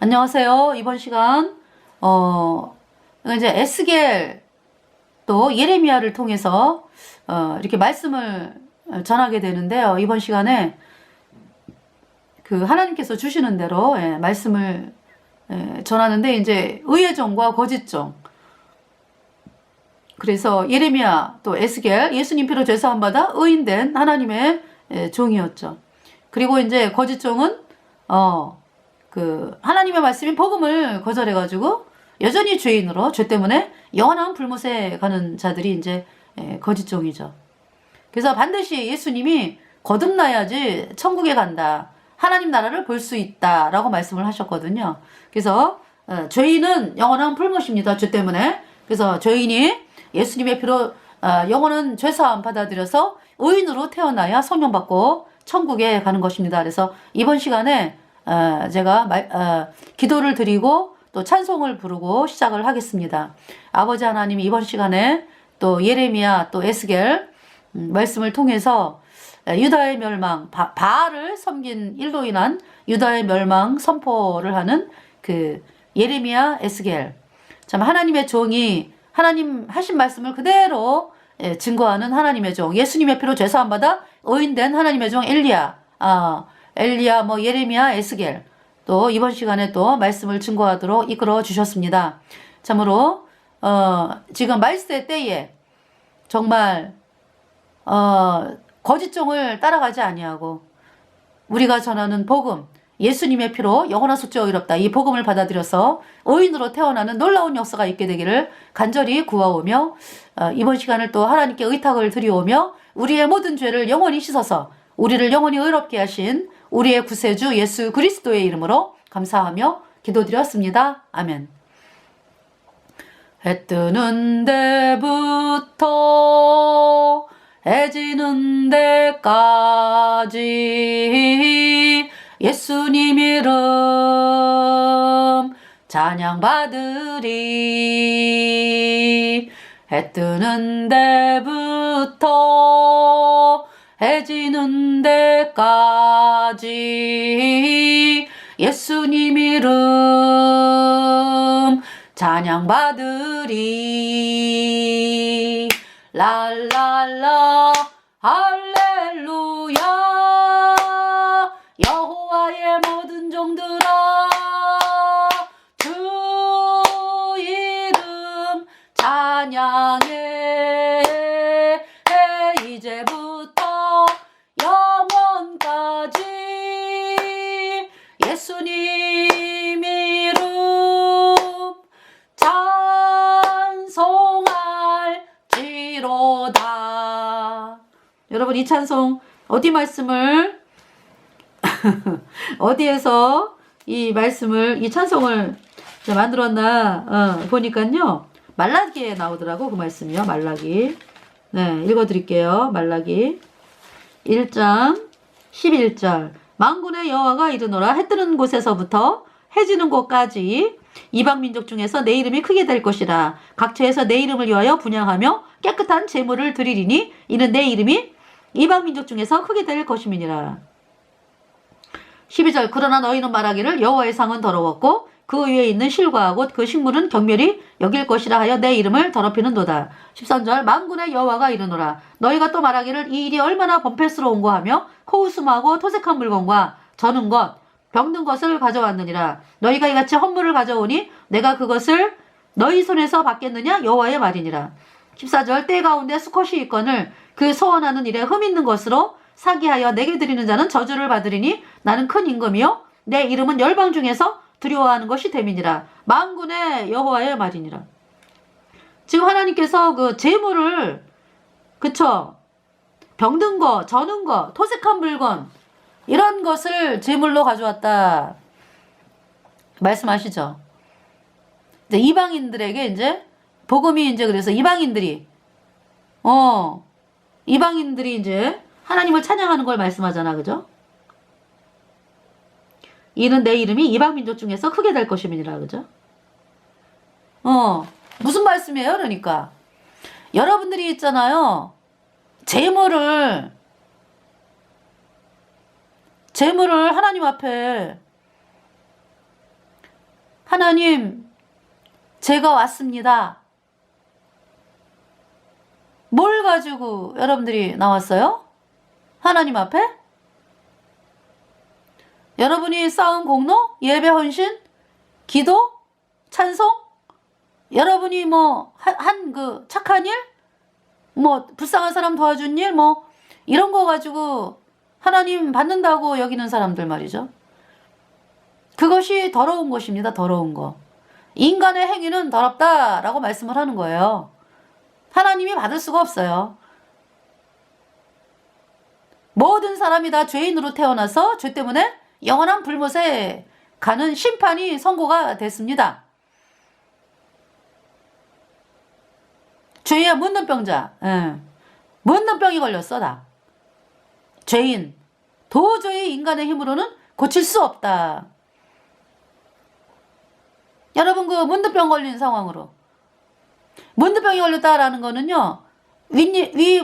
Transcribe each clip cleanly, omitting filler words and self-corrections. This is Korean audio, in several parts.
안녕하세요. 이번 시간 이제 에스겔 또 예레미야를 통해서 이렇게 말씀을 전하게 되는데요. 이번 시간에 그 하나님께서 주시는 대로 말씀을 전하는데 이제 의의 종과 거짓 종. 그래서 예레미야 또 에스겔 예수님 피로 죄사함 받아 의인된 하나님의 종이었죠. 그리고 이제 거짓 종은 그 하나님의 말씀인 복음을 거절해가지고 여전히 죄인으로 죄 때문에 영원한 불못에 가는 자들이 이제 거짓 종이죠. 그래서 반드시 예수님이 거듭나야지 천국에 간다. 하나님 나라를 볼 수 있다라고 말씀을 하셨거든요. 그래서 죄인은 영원한 불못입니다. 죄 때문에. 그래서 죄인이 예수님의 피로 영원한 죄사함 받아들여서 의인으로 태어나야 소명받고 천국에 가는 것입니다. 그래서 이번 시간에 제가 기도를 드리고 또 찬송을 부르고 시작을 하겠습니다. 아버지 하나님, 이번 시간에 또 예레미야 또 에스겔 말씀을 통해서 유다의 멸망, 바알을 섬긴 일로 인한 유다의 멸망 선포를 하는 그 예레미야 에스겔, 참 하나님의 종이 하나님 하신 말씀을 그대로 증거하는 하나님의 종, 예수님의 피로 죄사함 받아 의인된 하나님의 종 엘리야, 예레미야, 에스겔, 또 이번 시간에 또 말씀을 증거하도록 이끌어 주셨습니다. 참으로 지금 말세 때에 정말 거짓종을 따라가지 아니하고 우리가 전하는 복음, 예수님의 피로 영원한 속죄가 이롭다, 이 복음을 받아들여서 의인으로 태어나는 놀라운 역사가 있게 되기를 간절히 구하오며, 이번 시간을 또 하나님께 의탁을 드리오며, 우리의 모든 죄를 영원히 씻어서 우리를 영원히 의롭게 하신 우리의 구세주 예수 그리스도의 이름으로 감사하며 기도드렸습니다. 아멘. 해 뜨는 데부터 해 지는 데까지 예수님 이름 찬양받으리. 해 뜨는 데부터 해 지는 데까지 예수님 이름 찬양받으리. 랄랄라 할렐루야. 여호와의 모든 종들아 주 이름 찬양해. 이제부터 영원까지 예수님 이름 찬송할지로다. 여러분, 이 찬송 어디 말씀을 어디에서 이 말씀을, 이 찬송을 만들었나 보니까요, 말라기에 나오더라고. 그 말씀이요. 말라기. 네, 읽어드릴게요. 말라기 1장 11절. 만군의 여호와가 이르노라. 해 뜨는 곳에서부터 해 지는 곳까지 이방 민족 중에서 내 이름이 크게 될 것이라. 각처에서 내 이름을 위하여 분향하며 깨끗한 제물을 드리리니 이는 내 이름이 이방 민족 중에서 크게 될 것임이니라. 12절. 그러나 너희는 말하기를 여호와의 상은 더러웠고 그 위에 있는 실과 곧 그 식물은 경멸이 여길 것이라 하여 내 이름을 더럽히는도다. 13절. 만군의 여호와가 이르노라. 너희가 또 말하기를 이 일이 얼마나 범패스러운고 하며 코웃음하고 토색한 물건과 저는 것, 병든 것을 가져왔느니라. 너희가 이같이 헌물을 가져오니 내가 그것을 너희 손에서 받겠느냐? 여호와의 말이니라. 14절. 때 가운데 수컷이 있거늘 그 소원하는 일에 흠 있는 것으로 사기하여 내게 드리는 자는 저주를 받으리니 나는 큰 임금이요 내 이름은 열방 중에서 두려워하는 것이 됨이니라. 만군의 여호와의 말이니라. 지금 하나님께서 그 재물을, 그쵸, 병든 거, 저는 거, 토색한 물건, 이런 것을 재물로 가져왔다 말씀하시죠. 이제 이방인들에게 이제 복음이 이제, 그래서 이방인들이 이제 하나님을 찬양하는 걸 말씀하잖아. 그죠? 이는 내 이름이 이방 민족 중에서 크게 될 것임이니라. 그죠? 무슨 말씀이에요? 그러니까 여러분들이 있잖아요. 재물을 하나님 앞에 하나님, 제가 왔습니다. 뭘 가지고 여러분들이 나왔어요? 하나님 앞에? 여러분이 쌓은 공로? 예배 헌신? 기도? 찬송? 여러분이 뭐 한 그 착한 일? 뭐 불쌍한 사람 도와준 일? 뭐 이런 거 가지고 하나님 받는다고 여기는 사람들 말이죠. 그것이 더러운 것입니다. 더러운 거. 인간의 행위는 더럽다라고 말씀을 하는 거예요. 하나님이 받을 수가 없어요. 모든 사람이 다 죄인으로 태어나서 죄 때문에 영원한 불못에 가는 심판이 선고가 됐습니다. 죄의 문둥병자, 문둥병이 걸렸어 다. 죄인, 도저히 인간의 힘으로는 고칠 수 없다. 여러분 그 문둥병 걸린 상황으로, 문둥병이 걸렸다라는 거는요,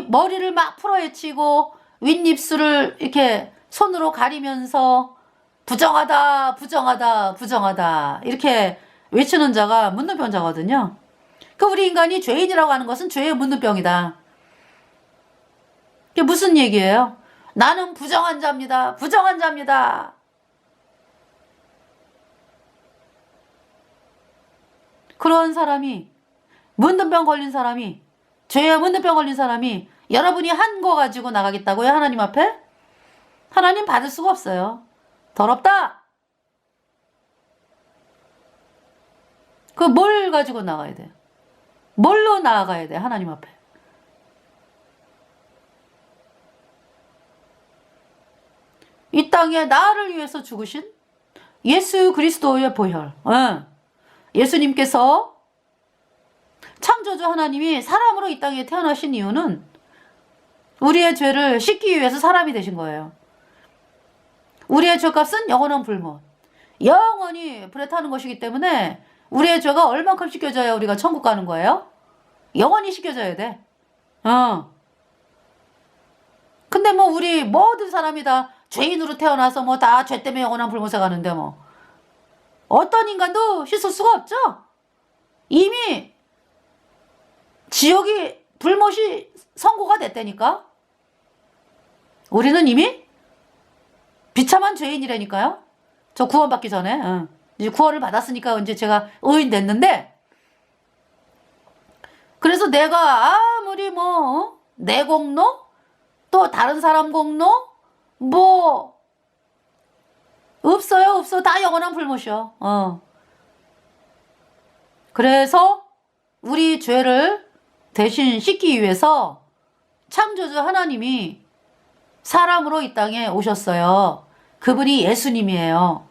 머리를 막 풀어헤치고 윗입술을 이렇게 손으로 가리면서 부정하다, 부정하다, 부정하다 이렇게 외치는 자가 문둥병자거든요. 그 우리 인간이 죄인이라고 하는 것은 죄의 문둥병이다. 그게 무슨 얘기예요? 나는 부정한 자입니다. 부정한 자입니다. 그런 사람이, 문둥병 걸린 사람이, 죄의 문둥병 걸린 사람이 여러분이 한 거 가지고 나가겠다고요? 하나님 앞에? 하나님 받을 수가 없어요. 더럽다. 그 뭘 가지고 나가야 돼? 뭘로 나아가야 돼? 하나님 앞에. 이 땅에 나를 위해서 죽으신 예수 그리스도의 보혈. 예수님께서, 창조주 하나님이 사람으로 이 땅에 태어나신 이유는 우리의 죄를 씻기 위해서 사람이 되신 거예요. 우리의 죄값은 영원한 불못, 영원히 불에 타는 것이기 때문에 우리의 죄가 얼만큼 씻겨져야 우리가 천국 가는 거예요? 영원히 씻겨져야 돼. 근데 뭐 우리 모든 사람이 다 죄인으로 태어나서 뭐 다 죄 때문에 영원한 불못에 가는데 뭐 어떤 인간도 씻을 수가 없죠. 이미 지옥이 불못이 선고가 됐다니까. 우리는 이미 비참한 죄인이라니까요. 저 구원받기 전에. 이제 구원을 받았으니까 이제 제가 의인 됐는데, 그래서 내가 아무리 뭐 내 공로 또 다른 사람 공로 뭐 없어요. 없어. 다 영원한 불못이요. 그래서 우리 죄를 대신 씻기 위해서 창조주 하나님이 사람으로 이 땅에 오셨어요. 그분이 예수님이에요.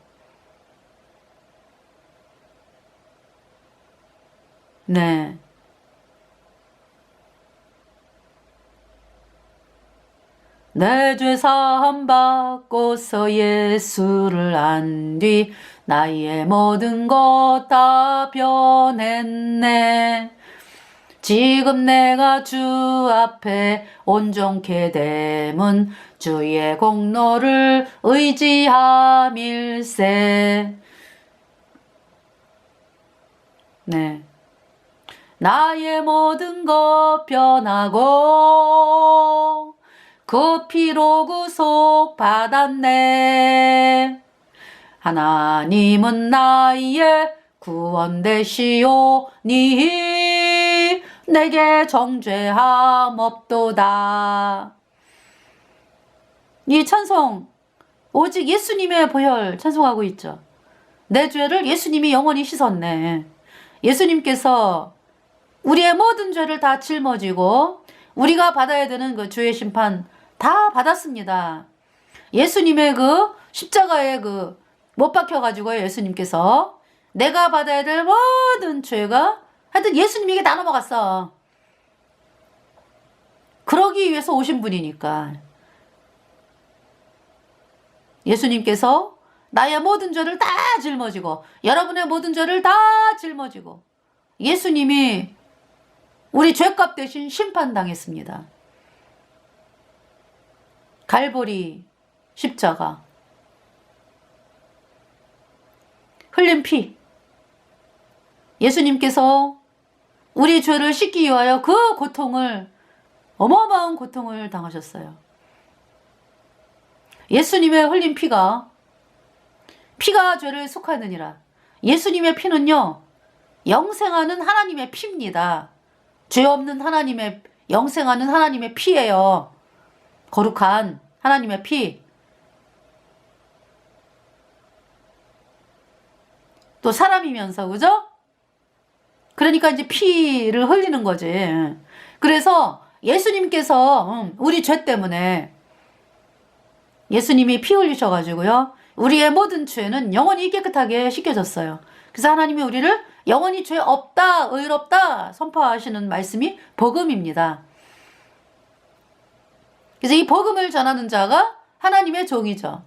네. 내 죄 사함 받고서 예수를 안 뒤 나의 모든 것 다 변했네. 지금 내가 주 앞에 온전케 됨은 주의 공로를 의지함일세. 네. 나의 모든 것 변하고 그 피로 구속 받았네. 하나님은 나의 구원 되시오니 내게 정죄함 없도다. 이 찬송 오직 예수님의 보혈 찬송하고 있죠. 내 죄를 예수님이 영원히 씻었네. 예수님께서 우리의 모든 죄를 다 짊어지고 우리가 받아야 되는 그 죄의 심판 다 받았습니다. 예수님의 그 십자가에 그 못 박혀가지고 예수님께서 내가 받아야 될 모든 죄가 하여튼 예수님에게 다 넘어갔어. 그러기 위해서 오신 분이니까. 예수님께서 나의 모든 죄를 다 짊어지고 여러분의 모든 죄를 다 짊어지고 예수님이 우리 죄값 대신 심판당했습니다. 갈보리 십자가 흘린 피, 예수님께서 우리 죄를 씻기 위하여 그 고통을, 어마어마한 고통을 당하셨어요. 예수님의 흘린 피가 죄를 속하느니라. 예수님의 피는요, 영생하는 하나님의 피입니다. 죄 없는 하나님의, 영생하는 하나님의 피예요. 거룩한 하나님의 피. 또 사람이면서, 그죠? 그러니까 이제 피를 흘리는 거지. 그래서 예수님께서 우리 죄 때문에 예수님이 피 흘리셔가지고요, 우리의 모든 죄는 영원히 깨끗하게 씻겨졌어요. 그래서 하나님이 우리를 영원히 죄 없다, 의롭다 선포하시는 말씀이 복음입니다. 그래서 이 복음을 전하는 자가 하나님의 종이죠.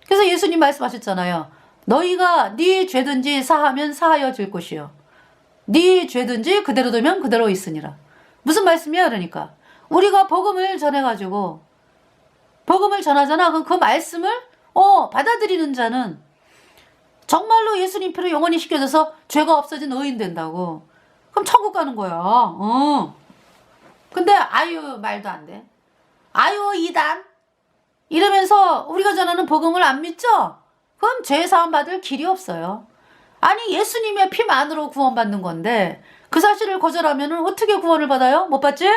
그래서 예수님 말씀하셨잖아요. 너희가 네 죄든지 사하면 사하여 줄 것이요, 네 죄든지 그대로 두면 그대로 있으니라. 무슨 말씀이야? 그러니까 우리가 복음을 전해가지고 복음을 전하잖아. 그럼 그 말씀을 받아들이는 자는 정말로 예수님 피로 영원히 씻겨져서 죄가 없어진 의인 된다고. 그럼 천국 가는 거야. 근데 아유, 말도 안 돼. 아유, 이단 이러면서 우리가 전하는 복음을 안 믿죠? 그럼 죄 사함 받을 길이 없어요. 아니, 예수님의 피만으로 구원받는 건데 그 사실을 거절하면 어떻게 구원을 받아요? 못 받지?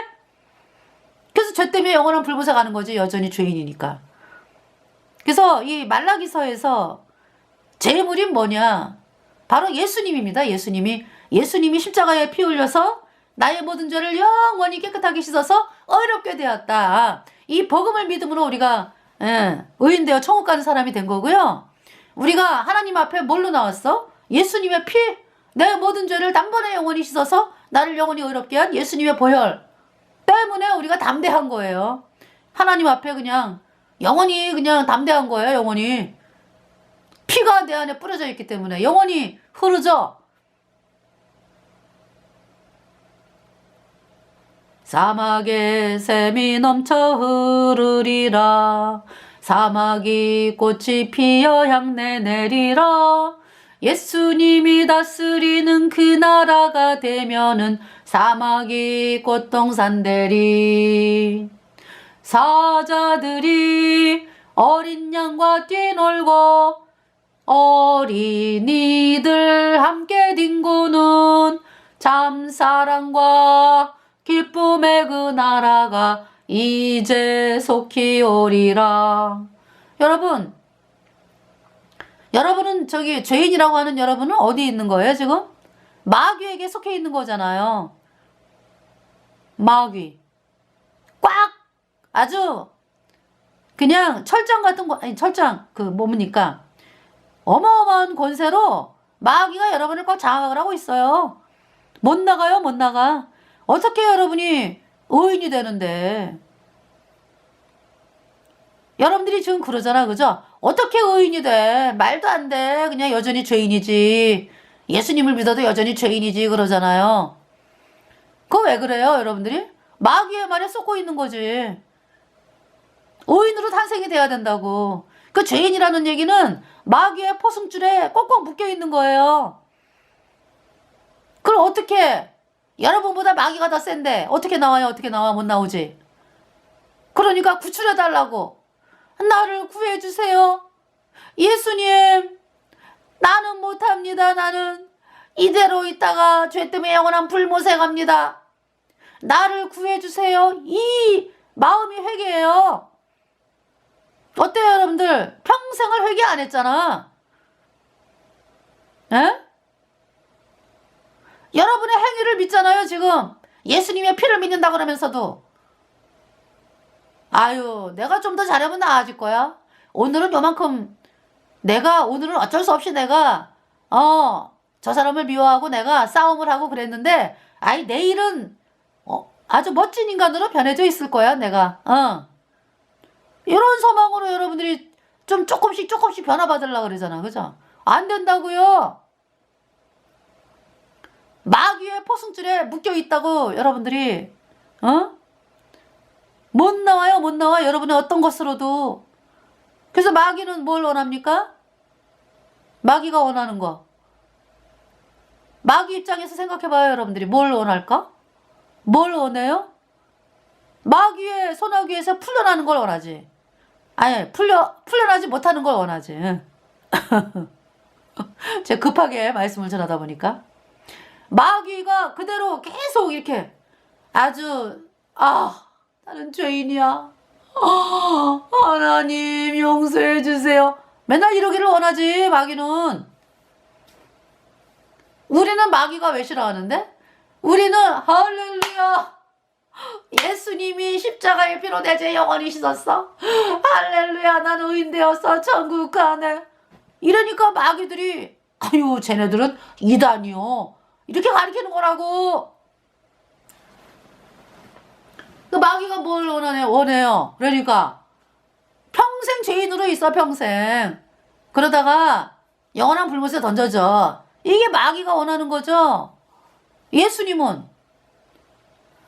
그래서 죄 때문에 영원한 불못에 가는 거지, 여전히 죄인이니까. 그래서 이 말라기서에서 제물이 뭐냐? 바로 예수님입니다. 예수님이 십자가에 피 흘려서 나의 모든 죄를 영원히 깨끗하게 씻어서 어렵게 되었다. 이 복음을 믿음으로 우리가 의인 되어 천국 가는 사람이 된 거고요. 우리가 하나님 앞에 뭘로 나왔어? 예수님의 피, 내 모든 죄를 단번에 영원히 씻어서 나를 영원히 의롭게 한 예수님의 보혈 때문에 우리가 담대한 거예요. 하나님 앞에 그냥 영원히 그냥 담대한 거예요. 영원히 피가 내 안에 뿌려져 있기 때문에 영원히 흐르죠. 사막에 샘이 넘쳐 흐르리라. 사막이 꽃이 피어 향내 내리라. 예수님이 다스리는 그 나라가 되면은 사막이 꽃동산 되리. 사자들이 어린 양과 뛰놀고 어린이들 함께 뒹구는 참 사랑과 기쁨의 그 나라가 이제 속히 오리라. 여러분은 저기 죄인이라고 하는 여러분은 어디 있는 거예요 지금? 마귀에게 속해 있는 거잖아요. 마귀 꽉 아주 그냥 철장 같은 거, 아니 철장 그 뭡니까, 어마어마한 권세로 마귀가 여러분을 꽉 장악을 하고 있어요. 못 나가요, 못 나가. 어떻게 여러분이 의인이 되는데? 여러분들이 지금 그러잖아, 그죠? 어떻게 의인이 돼? 말도 안 돼. 그냥 여전히 죄인이지. 예수님을 믿어도 여전히 죄인이지 그러잖아요. 그거 왜 그래요, 여러분들이? 마귀의 말에 쏟고 있는 거지. 의인으로 탄생이 돼야 된다고. 그 죄인이라는 얘기는 마귀의 포승줄에 꼭꼭 묶여 있는 거예요. 그럼 어떻게, 여러분보다 마귀가 더 센데 어떻게 나와요? 어떻게 나와? 못 나오지. 그러니까 구출해 달라고. 나를 구해주세요. 예수님, 나는 못합니다. 나는 이대로 있다가 죄 때문에 영원한 불못에 갑니다. 나를 구해주세요. 이 마음이 회개예요. 어때요, 여러분들? 평생을 회개 안 했잖아. 에? 여러분의 행위를 믿잖아요, 지금. 예수님의 피를 믿는다 그러면서도. 아유, 내가 좀 더 잘하면 나아질 거야. 오늘은 요만큼, 오늘은 어쩔 수 없이 내가, 저 사람을 미워하고 내가 싸움을 하고 그랬는데, 아이, 내일은, 아주 멋진 인간으로 변해져 있을 거야, 내가. 이런 소망으로 여러분들이 좀 조금씩 변화받으려고 그러잖아, 그죠? 안 된다고요. 마귀의 포승줄에 묶여 있다고 여러분들이 못 나와요, 못 나와. 여러분의 어떤 것으로도. 그래서 마귀는 뭘 원합니까? 마귀가 원하는 거 마귀 입장에서 생각해봐요, 여러분들이. 뭘 원할까? 뭘 원해요? 마귀의 소나기에서 풀려나는 걸 원하지. 아니, 풀려나지 못하는 걸 원하지. 제가 급하게 말씀을 전하다 보니까. 마귀가 그대로 계속 이렇게 아주, 나는 죄인이야. 하나님 용서해 주세요. 맨날 이러기를 원하지, 마귀는. 우리는 마귀가 왜 싫어하는데? 우리는 할렐루야. 예수님이 십자가의 피로 내 죄 영원히 씻었어. 할렐루야, 난 의인 되었어. 천국 가네. 이러니까 마귀들이 아유, 쟤네들은 이단이요. 이렇게 가리키는 거라고. 그 마귀가 뭘 원해요. 그러니까 평생 죄인으로 있어, 평생. 그러다가 영원한 불못에 던져져. 이게 마귀가 원하는 거죠.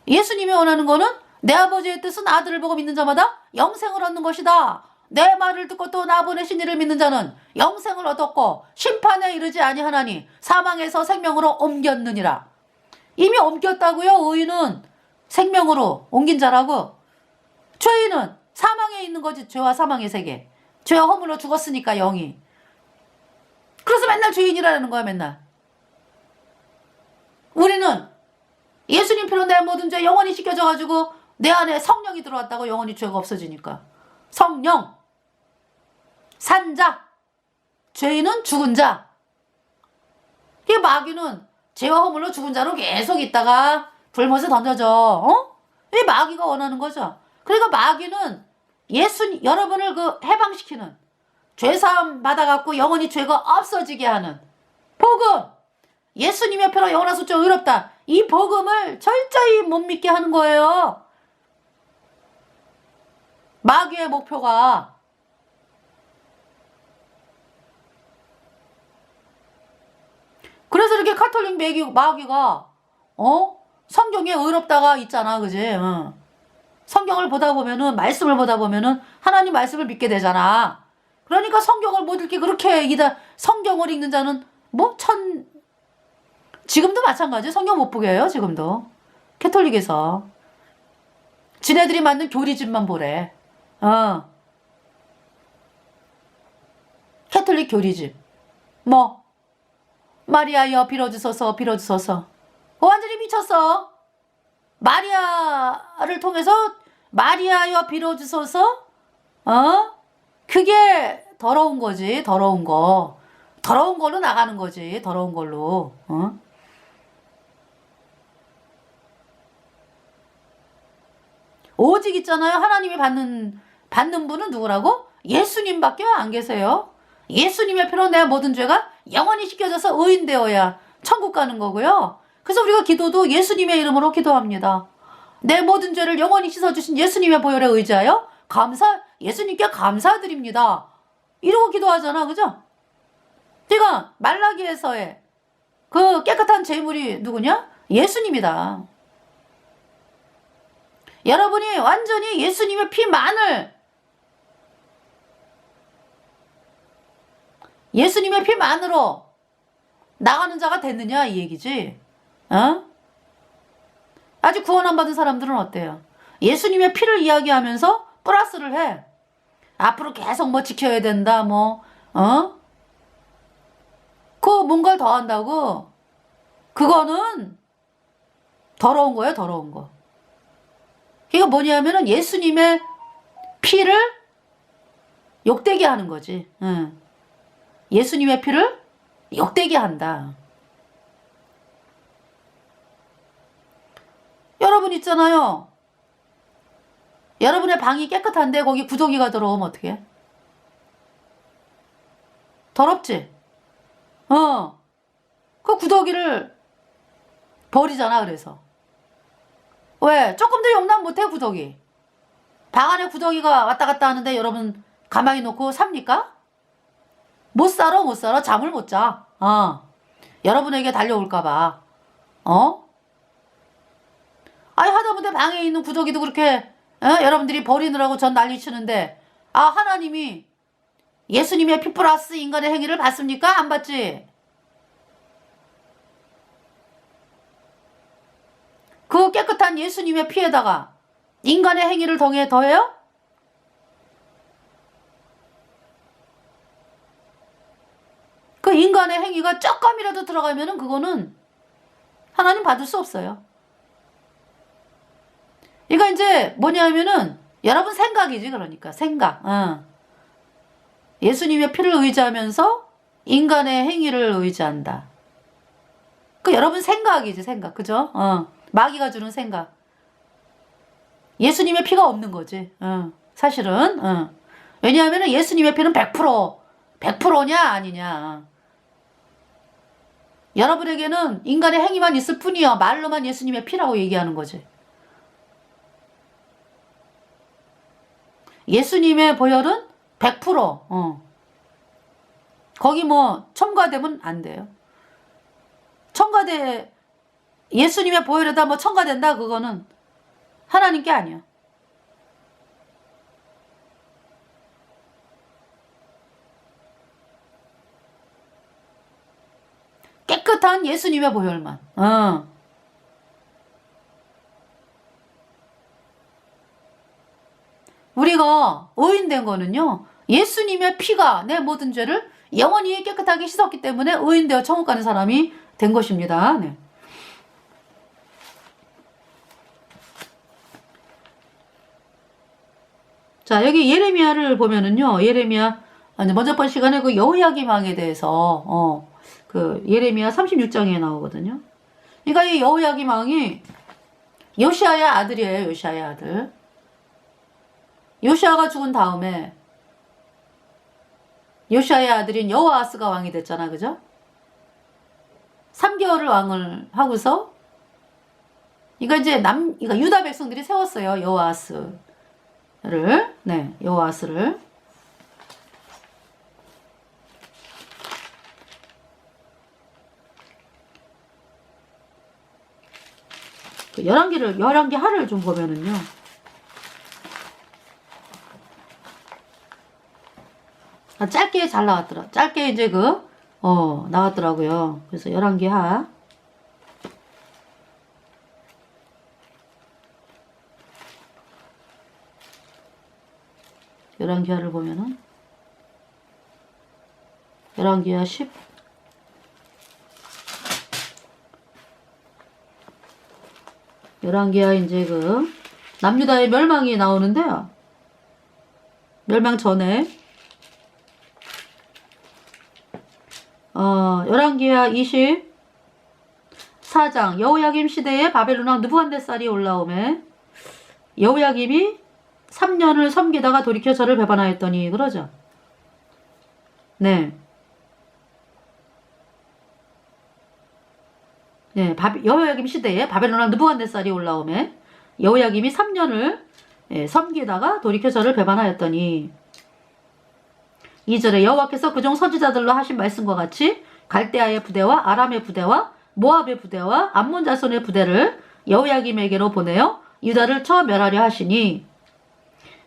예수님이 원하는 거는 내 아버지의 뜻은 아들을 보고 믿는 자마다 영생을 얻는 것이다. 내 말을 듣고 또 나 보내신 이를 믿는 자는 영생을 얻었고 심판에 이르지 아니하나니 사망에서 생명으로 옮겼느니라. 이미 옮겼다고요. 의인은 생명으로 옮긴 자라고. 죄인은 사망에 있는 거지. 죄와 사망의 세계. 죄와 허물로 죽었으니까 영이. 그래서 맨날 죄인이라는 거야, 맨날. 우리는 예수님 피로 내 모든 죄 영원히 씻겨져가지고 내 안에 성령이 들어왔다고. 영원히 죄가 없어지니까. 성령, 산자, 죄인은 죽은 자. 이 마귀는 죄와 허물로 죽은 자로 계속 있다가 불못에 던져져. 이 마귀가 원하는 거죠. 그러니까 마귀는 여러분을 해방시키는, 죄사함 받아갖고 영원히 죄가 없어지게 하는 복음, 예수님의 표로 영원한 소자 의롭다. 이 복음을 철저히 못 믿게 하는 거예요. 마귀의 목표가. 그래서 이렇게 카톨릭 마귀가 성경에 의롭다가 있잖아, 그지? 성경을 보다 보면은, 말씀을 보다 보면은 하나님 말씀을 믿게 되잖아. 그러니까 성경을 못 읽게 그렇게 성경을 읽는 자는 지금도 마찬가지. 성경 못 보게 해요, 지금도. 캐톨릭에서. 지네들이 만든 교리집만 보래. 캐톨릭 교리집. 마리아여 빌어주소서, 빌어주소서. 완전히 미쳤어. 마리아를 통해서 마리아여 빌어주소서. 그게 더러운 거지. 더러운 거. 더러운 걸로 나가는 거지. 더러운 걸로. 오직 있잖아요. 하나님이 받는 분은 누구라고? 예수님밖에 안 계세요. 예수님의 피로 내 모든 죄가 영원히 씻겨져서 의인 되어야 천국 가는 거고요. 그래서 우리가 기도도 예수님의 이름으로 기도합니다. 내 모든 죄를 영원히 씻어주신 예수님의 보혈에 의지하여 예수님께 감사드립니다. 이러고 기도하잖아, 그죠? 그러니까 말라기에서의 그 깨끗한 제물이 누구냐? 예수님이다. 여러분이 완전히 예수님의 피만으로 나가는 자가 됐느냐, 이 얘기지. 아직 구원 안 받은 사람들은 어때요? 예수님의 피를 이야기하면서 플러스를 해. 앞으로 계속 지켜야 된다, 뭔가를 더 한다고? 그거는 더러운 거예요, 더러운 거. 이거 뭐냐면은 예수님의 피를 욕되게 하는 거지. 예수님의 피를 욕되게 한다. 여러분 있잖아요. 여러분의 방이 깨끗한데 거기 구더기가 들어오면 어떡해? 더럽지? 그 구더기를 버리잖아, 그래서. 왜? 조금 더 용납 못해, 구더기. 방 안에 구더기가 왔다 갔다 하는데 여러분 가만히 놓고 삽니까? 못 살아. 잠을 못 자. 여러분에게 달려올까봐. 하다못해 방에 있는 구더기도 그렇게, 여러분들이 버리느라고 전 난리 치는데, 하나님이 예수님의 피 플러스 인간의 행위를 봤습니까? 안 봤지? 그 깨끗한 예수님의 피에다가 인간의 행위를 더해요? 그 인간의 행위가 조금이라도 들어가면은 그거는 하나님 받을 수 없어요. 이거 이제 뭐냐면은 여러분 생각이지. 그러니까 생각. 예수님의 피를 의지하면서 인간의 행위를 의지한다. 그 여러분 생각이지. 생각. 그죠? 마귀가 주는 생각. 예수님의 피가 없는 거지. 사실은. 왜냐하면 예수님의 피는 100%냐 아니냐. 여러분에게는 인간의 행위만 있을 뿐이요. 말로만 예수님의 피라고 얘기하는 거지. 예수님의 보혈은 100%. 거기 뭐 첨가되면 안 돼요. 예수님의 보혈에다 뭐 첨가된다 그거는 하나님께 아니야. 깨끗한 예수님의 보혈만. 우리가 의인된 거는요. 예수님의 피가 내 모든 죄를 영원히 깨끗하게 씻었기 때문에 의인되어 천국 가는 사람이 된 것입니다. 네. 자, 여기 예레미야를 보면은요. 예레미야 먼저 번 시간에 그 여호야김 왕에 대해서 그 예레미야 36장에 나오거든요. 그러니까 이 여호야김 왕이 요시야의 아들이에요. 요시야의 아들. 요시야가 죽은 다음에 요시야의 아들인 여호아스가 왕이 됐잖아. 그죠? 3개월을 왕을 하고서 이거 이제 이거 유다 백성들이 세웠어요. 여호아스를. 네, 여호아스를. 그 11개 하를 좀 보면은요. 짧게 잘 나왔더라. 짧게 이제 나왔더라고요. 그래서 11개 하. 열왕기하를 보면은 11기하 10. 열왕기하 이제 남유다의 멸망이 나오는데요. 멸망 전에 열왕기하 24장 여호야김 시대에 바벨론 왕 느부갓네살이 올라오매 여호야김이 3년을 섬기다가 돌이켜 저를 배반하였더니 그러죠. 네. 네, 여호야김 시대에 바벨론 왕 느부갓네살이 올라오매 여호야김이 3년을 섬기다가 돌이켜 저를 배반하였더니 2절에 여호와께서 그종 선지자들로 하신 말씀과 같이 갈대아의 부대와 아람의 부대와 모압의 부대와 암몬 자손의 부대를 여호야김에게로 보내어 유다를 쳐 멸하려 하시니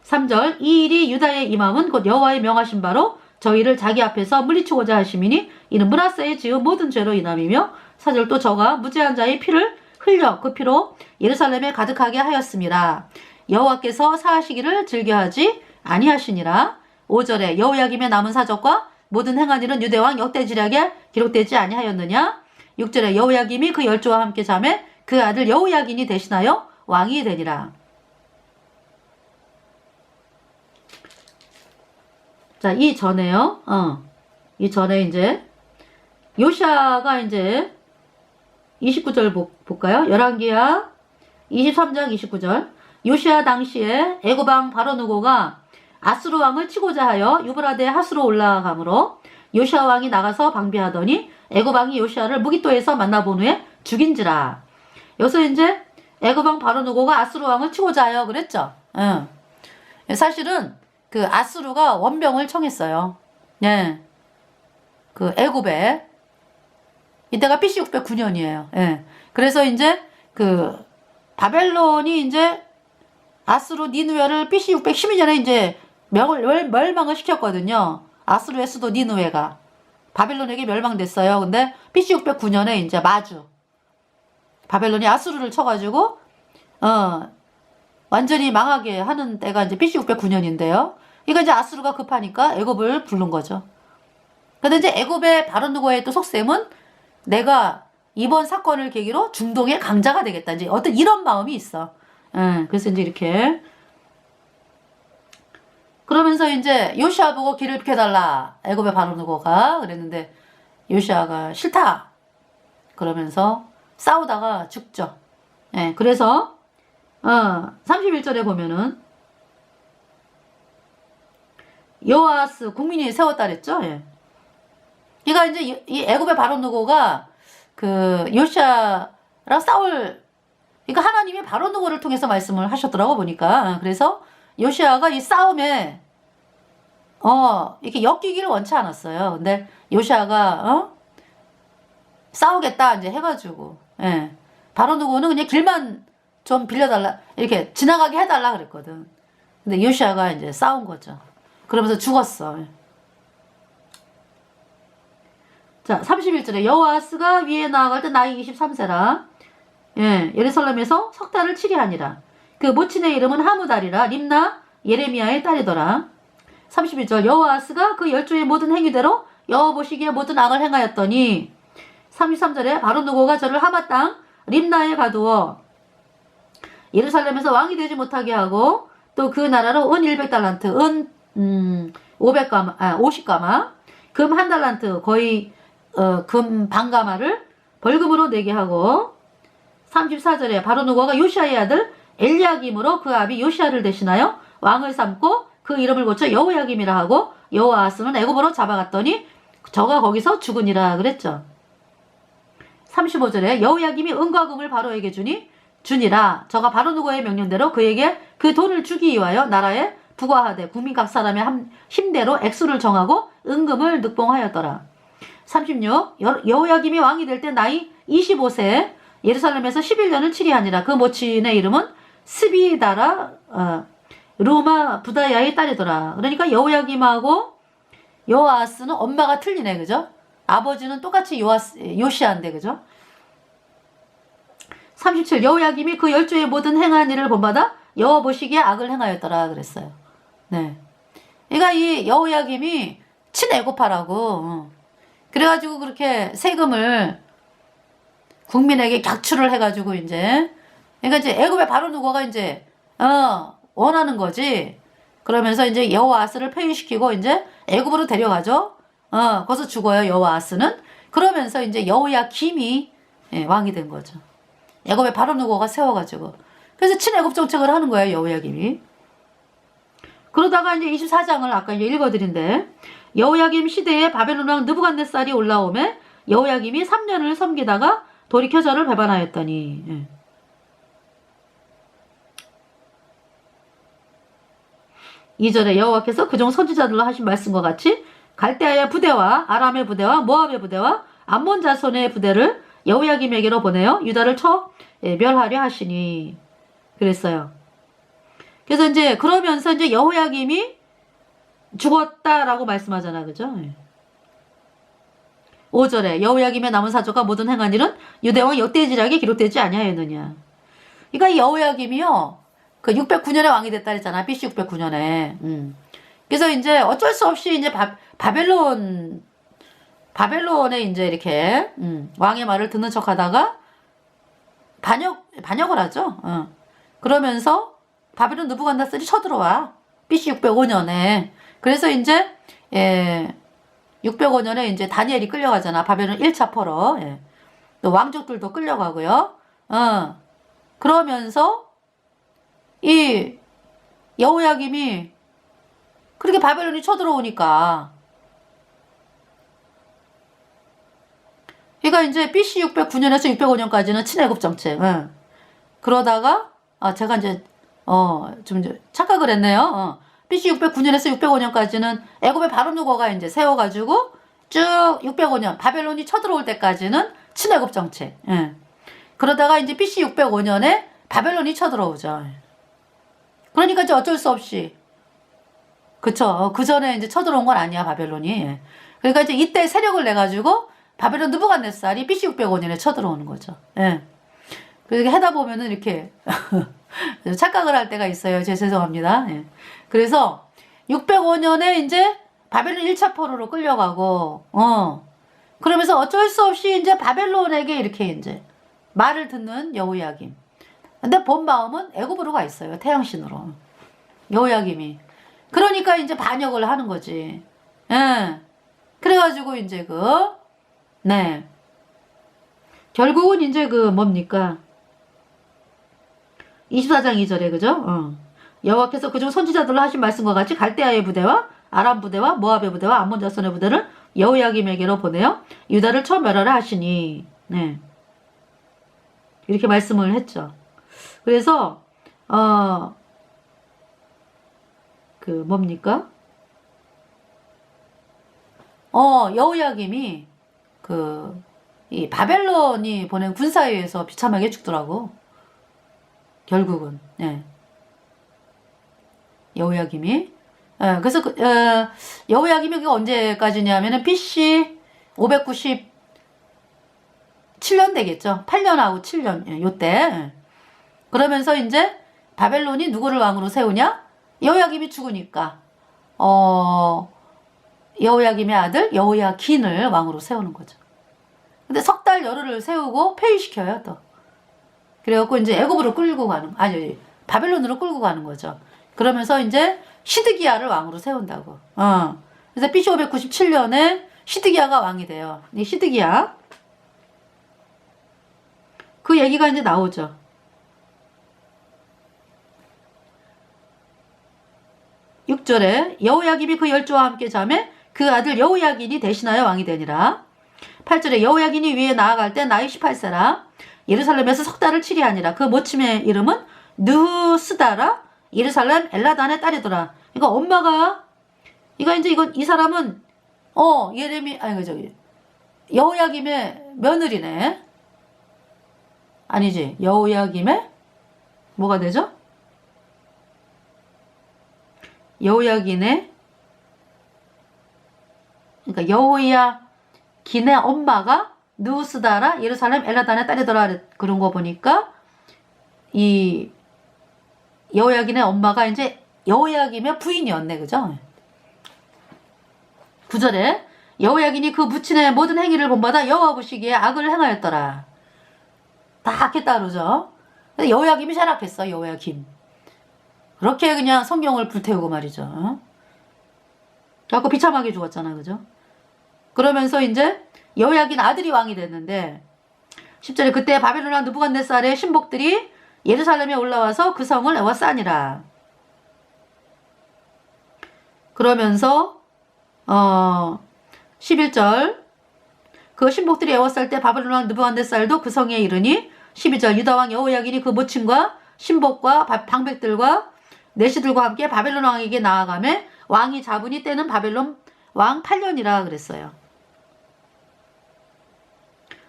3절 이 일이 유다의 임함은 곧 여호와의 명하신 바로 저희를 자기 앞에서 물리치고자 하심이니 이는 므낫세의 지은 모든 죄로 인함이며 4절 또 저가 무죄한 자의 피를 흘려 그 피로 예루살렘에 가득하게 하였습니다. 여호와께서 사하시기를 즐겨하지 아니하시니라. 5절에 여호야김의 남은 사적과 모든 행한 일은 유대왕 역대지략에 기록되지 아니하였느냐. 6절에 여호야김이 그 열조와 함께 자매 그 아들 여호야긴이 대신하여 왕이 되니라. 자, 이 전에요. 이 전에 이제 요시야가 이제 29절 볼까요? 열왕기하 23장 29절. 요시야 당시에 애굽왕 바로누고가 아수르 왕을 치고자 하여 유브라데 하수로 올라가므로 요시야 왕이 나가서 방비하더니 애굽 왕이 요시야를 무깃도에서 만나본 후에 죽인지라. 여기서 이제 애굽 왕 바로누고가 아수르 왕을 치고자 하여 그랬죠. 사실은 그 아수르가 원병을 청했어요. 네. 그 애굽에 이때가 BC 609년이에요. 예. 그래서 이제 그 바벨론이 이제 아수르 니느웨를 BC 612년에 이제 멸망을 시켰거든요. 아수르의 수도 니느웨가 바벨론에게 멸망됐어요. 근데 BC 609년에 이제 마주 바벨론이 아수르를 쳐가지고 완전히 망하게 하는 때가 이제 BC 609년인데요. 이거 이제 아수르가 급하니까 애굽을 부른 거죠. 근데 이제 애굽의 바로누고의 또 속셈은 내가 이번 사건을 계기로 중동의 강자가 되겠다. 이제 어떤 이런 마음이 있어. 그래서 이제 이렇게 그러면서 이제 요시아 보고 길을 비켜달라. 애굽의 바로누고가 그랬는데 요시아가 싫다. 그러면서 싸우다가 죽죠. 예, 그래서 31절에 보면은 여호아스 국민이 세웠다 그랬죠. 예. 그러니까 이제 이 애굽의 바로누고가 그 요시아랑 싸울 그러니까 하나님이 바로누고를 통해서 말씀을 하셨더라고 보니까. 그래서 요시아가 이 싸움에 이렇게 엮이기를 원치 않았어요. 근데 요시아가 싸우겠다 이제 해가지고 바로누고는 그냥 길만 좀 빌려달라 이렇게 지나가게 해달라 그랬거든. 근데 요시아가 이제 싸운 거죠. 그러면서 죽었어. 자 31절에 여호아스가 위에 나아갈 때 나이 23세라 예루살렘에서 석 달을 치리하니라. 그 모친의 이름은 하무달이라 림나 예레미야의 딸이더라. 31절 여호아스가 그 열조의 모든 행위대로 여호와 보시기에 모든 악을 행하였더니 33절에 바로누고가 저를 하마 땅 림나에 가두어 예루살렘에서 왕이 되지 못하게 하고 또 그 나라로 은 100달란트 은 50가마 금 1달란트 거의 금 반가마를 벌금으로 내게 하고 34절에 바로누고가 요시아의 아들 엘리야김으로 그 아비 요시아를 대신하여 왕을 삼고 그 이름을 고쳐 여호야김이라 하고 여호아스는 애굽으로 잡아갔더니 저가 거기서 죽으니라 그랬죠. 35절에 여호야김이 은과 금을 바로에게 주니라. 저가 바로누고의 명령대로 그에게 그 돈을 주기 위하여 나라에 부과하되 국민 각 사람의 힘대로 액수를 정하고 은금을 늑봉하였더라. 36 여호야김이 왕이 될 때 나이 25세 예루살렘에서 11년을 치리하니라. 그 모친의 이름은 스비다라 루마 부다야의 딸이더라. 그러니까 여호야김하고 여호아스는 엄마가 틀리네, 그죠? 아버지는 똑같이 요시아인데, 그죠? 37 여호야김이 그 열조의 모든 행한 일을 본받아 여호와 보시기에 악을 행하였더라 그랬어요. 네. 그러니까 이 여호야김이 친애고파라고 그래가지고 그렇게 세금을 국민에게 객출을 해가지고 이제 그러니까 이제 애굽의 바로누고가 이제 원하는 거지. 그러면서 이제 여호아스를 폐위시키고 이제 애굽으로 데려가죠. 거기서 죽어요 여호아스는. 그러면서 이제 여호야김이 왕이 된 거죠. 애굽의 바로누고가 세워가지고. 그래서 친애굽 정책을 하는 거예요 여호야김이. 그러다가 이제 24장을 아까 이제 읽어드린데 여호야김 시대에 바벨론 왕 느부갓네살이 올라오매 여호야김이 3년을 섬기다가 돌이켜 저를 배반하였더니 2절에 여호와께서 그종 선지자들로 하신 말씀과 같이 갈대아의 부대와 아람의 부대와 모압의 부대와 암몬 자손의 부대를 여호야김에게로 보내어 유다를 쳐 멸하려 하시니 그랬어요. 그래서 이제 그러면서 이제 여호야김이 죽었다라고 말씀하잖아, 그죠? 5절에 여호야김의 남은 사조가 모든 행한 일은 유대왕 역대지략에 기록되지 아니하였느냐. 그러니까 이 여호야김이요, 그 609년에 왕이 됐다 했잖아, BC 609년에. 그래서 이제 어쩔 수 없이 이제 바벨론에 이제 이렇게 왕의 말을 듣는 척하다가 반역을 하죠. 그러면서 바벨론 느부갓네살이 쳐들어와 BC 605년에. 그래서 이제 605년에 이제 다니엘이 끌려가잖아. 바벨론 1차 포로. 또 왕족들도 끌려가고요. 그러면서 이 여호야김이 그렇게 바벨론이 쳐들어오니까 그러니까 이제 BC 609년에서 605년까지는 친애굽 정책. 그러다가 제가 이제 좀 착각을 했네요. BC 609년에서 605년까지는 애굽의 바로누고가 이제 세워가지고 쭉 605년 바벨론이 쳐들어올 때까지는 친애굽 정책. 그러다가 이제 BC 605년에 바벨론이 쳐들어오죠. 그러니까 이제 어쩔 수 없이 그쵸. 그 전에 이제 쳐들어온 건 아니야 바벨론이. 그러니까 이제 이때 세력을 내 가지고 바벨론 느부갓네살이 BC 605년에 쳐들어오는 거죠. 그렇게 하다 보면은 이렇게 착각을 할 때가 있어요. 죄송합니다. 예. 그래서 605년에 이제 바벨론 1차 포로로 끌려가고, 그러면서 어쩔 수 없이 이제 바벨론에게 이렇게 이제 말을 듣는 여호야김. 근데 본 마음은 애굽으로 가 있어요. 태양신으로. 여호야김이. 그러니까 이제 반역을 하는 거지. 예. 그래가지고 이제 네. 결국은 이제 뭡니까? 24장 2절에 그죠? 여호와께서 그중 선지자들로 하신 말씀과 같이 갈대아의 부대와 아람 부대와 모압의 부대와 암몬 자손의 부대를 여호야김에게로 보내어 유다를 처음 멸하라 하시니, 네. 이렇게 말씀을 했죠. 그래서 뭡니까? 여호야김이 이 바벨론이 보낸 군사에 의해서 비참하게 죽더라고. 결국은, 네. 여호야김이. 그래서 여호야김이 그게 언제까지냐면은 BC 597년 되겠죠. 8년하고 7년, 요때. 그러면서 이제 바벨론이 누구를 왕으로 세우냐? 여호야김이 죽으니까, 여호야김의 아들 여호야긴을 왕으로 세우는 거죠. 근데 석 달 열흘을 세우고 폐위시켜요, 또. 그래갖고 이제 애굽으로 끌고 아니, 바벨론으로 끌고 가는 거죠. 그러면서 이제 시드기야를 왕으로 세운다고. 그래서 BC 597년에 시드기야가 왕이 돼요. 이 시드기야. 그 얘기가 이제 나오죠. (6절에) 여호야김이 그 열조와 함께 자매 그 아들 여호야긴이 대신하여 왕이 되니라. (8절에) 여호야긴이 위에 나아갈 때 나이 18세라 예루살렘에서 석 달을 치리하니라. 그 모침의 이름은 느흐스다라 예루살렘 엘라단의 딸이더라. 그러니까 엄마가 이 사람은 여호야김의 며느리네. 아니지, 여호야김의 뭐가 되죠? 여호야긴의, 그러니까 여호야긴의 엄마가 느흐스다라 예루살렘 엘라단의 딸이더라. 그런 거 보니까 이 여호야긴의 엄마가 이제 여호야김의 부인이었네, 그죠? 9절에 여호야긴이 그 부친의 모든 행위를 본받아 여호와 보시기에 악을 행하였더라. 다 악했다 그러죠. 여호야김이 제일 악했어, 여호야김. 그렇게 그냥 성경을 불태우고 말이죠. 그래갖고 비참하게 죽었잖아, 그죠? 그러면서 이제 여호야긴 아들이 왕이 됐는데 10절에 그때 바벨론 왕 느부갓네살의 신복들이 예루살렘에 올라와서 그 성을 에워싸니라. 그러면서 11절 그 신복들이 에워쌀 때 바벨론 왕 느부갓네살도 그 성에 이르니 12절 유다 왕 여호야긴이 그 모친과 신복과 방백들과 내시들과 함께 바벨론 왕에게 나아가매 왕이 잡으니 때는 바벨론 왕 8년이라 그랬어요.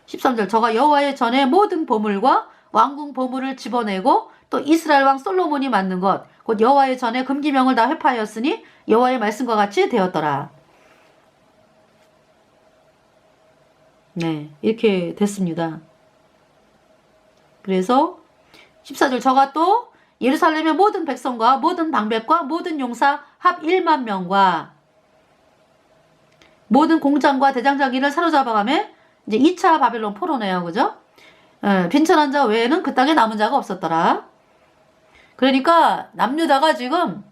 13절 저가 여호와의 전에 모든 보물과 왕궁 보물을 집어내고 또 이스라엘 왕 솔로몬이 만든 것 곧 여호와의 전에 금기명을 다 회파하였으니 여호와의 말씀과 같이 되었더라. 네, 이렇게 됐습니다. 그래서 14절 저가 또 예루살렘의 모든 백성과 모든 방백과 모든 용사 합 1만 명과 모든 공장과 대장장이를 사로잡아가며 이제 2차 바벨론 포로네요, 그죠? 빈천한 자 외에는 그 땅에 남은 자가 없었더라. 그러니까 남유다가 지금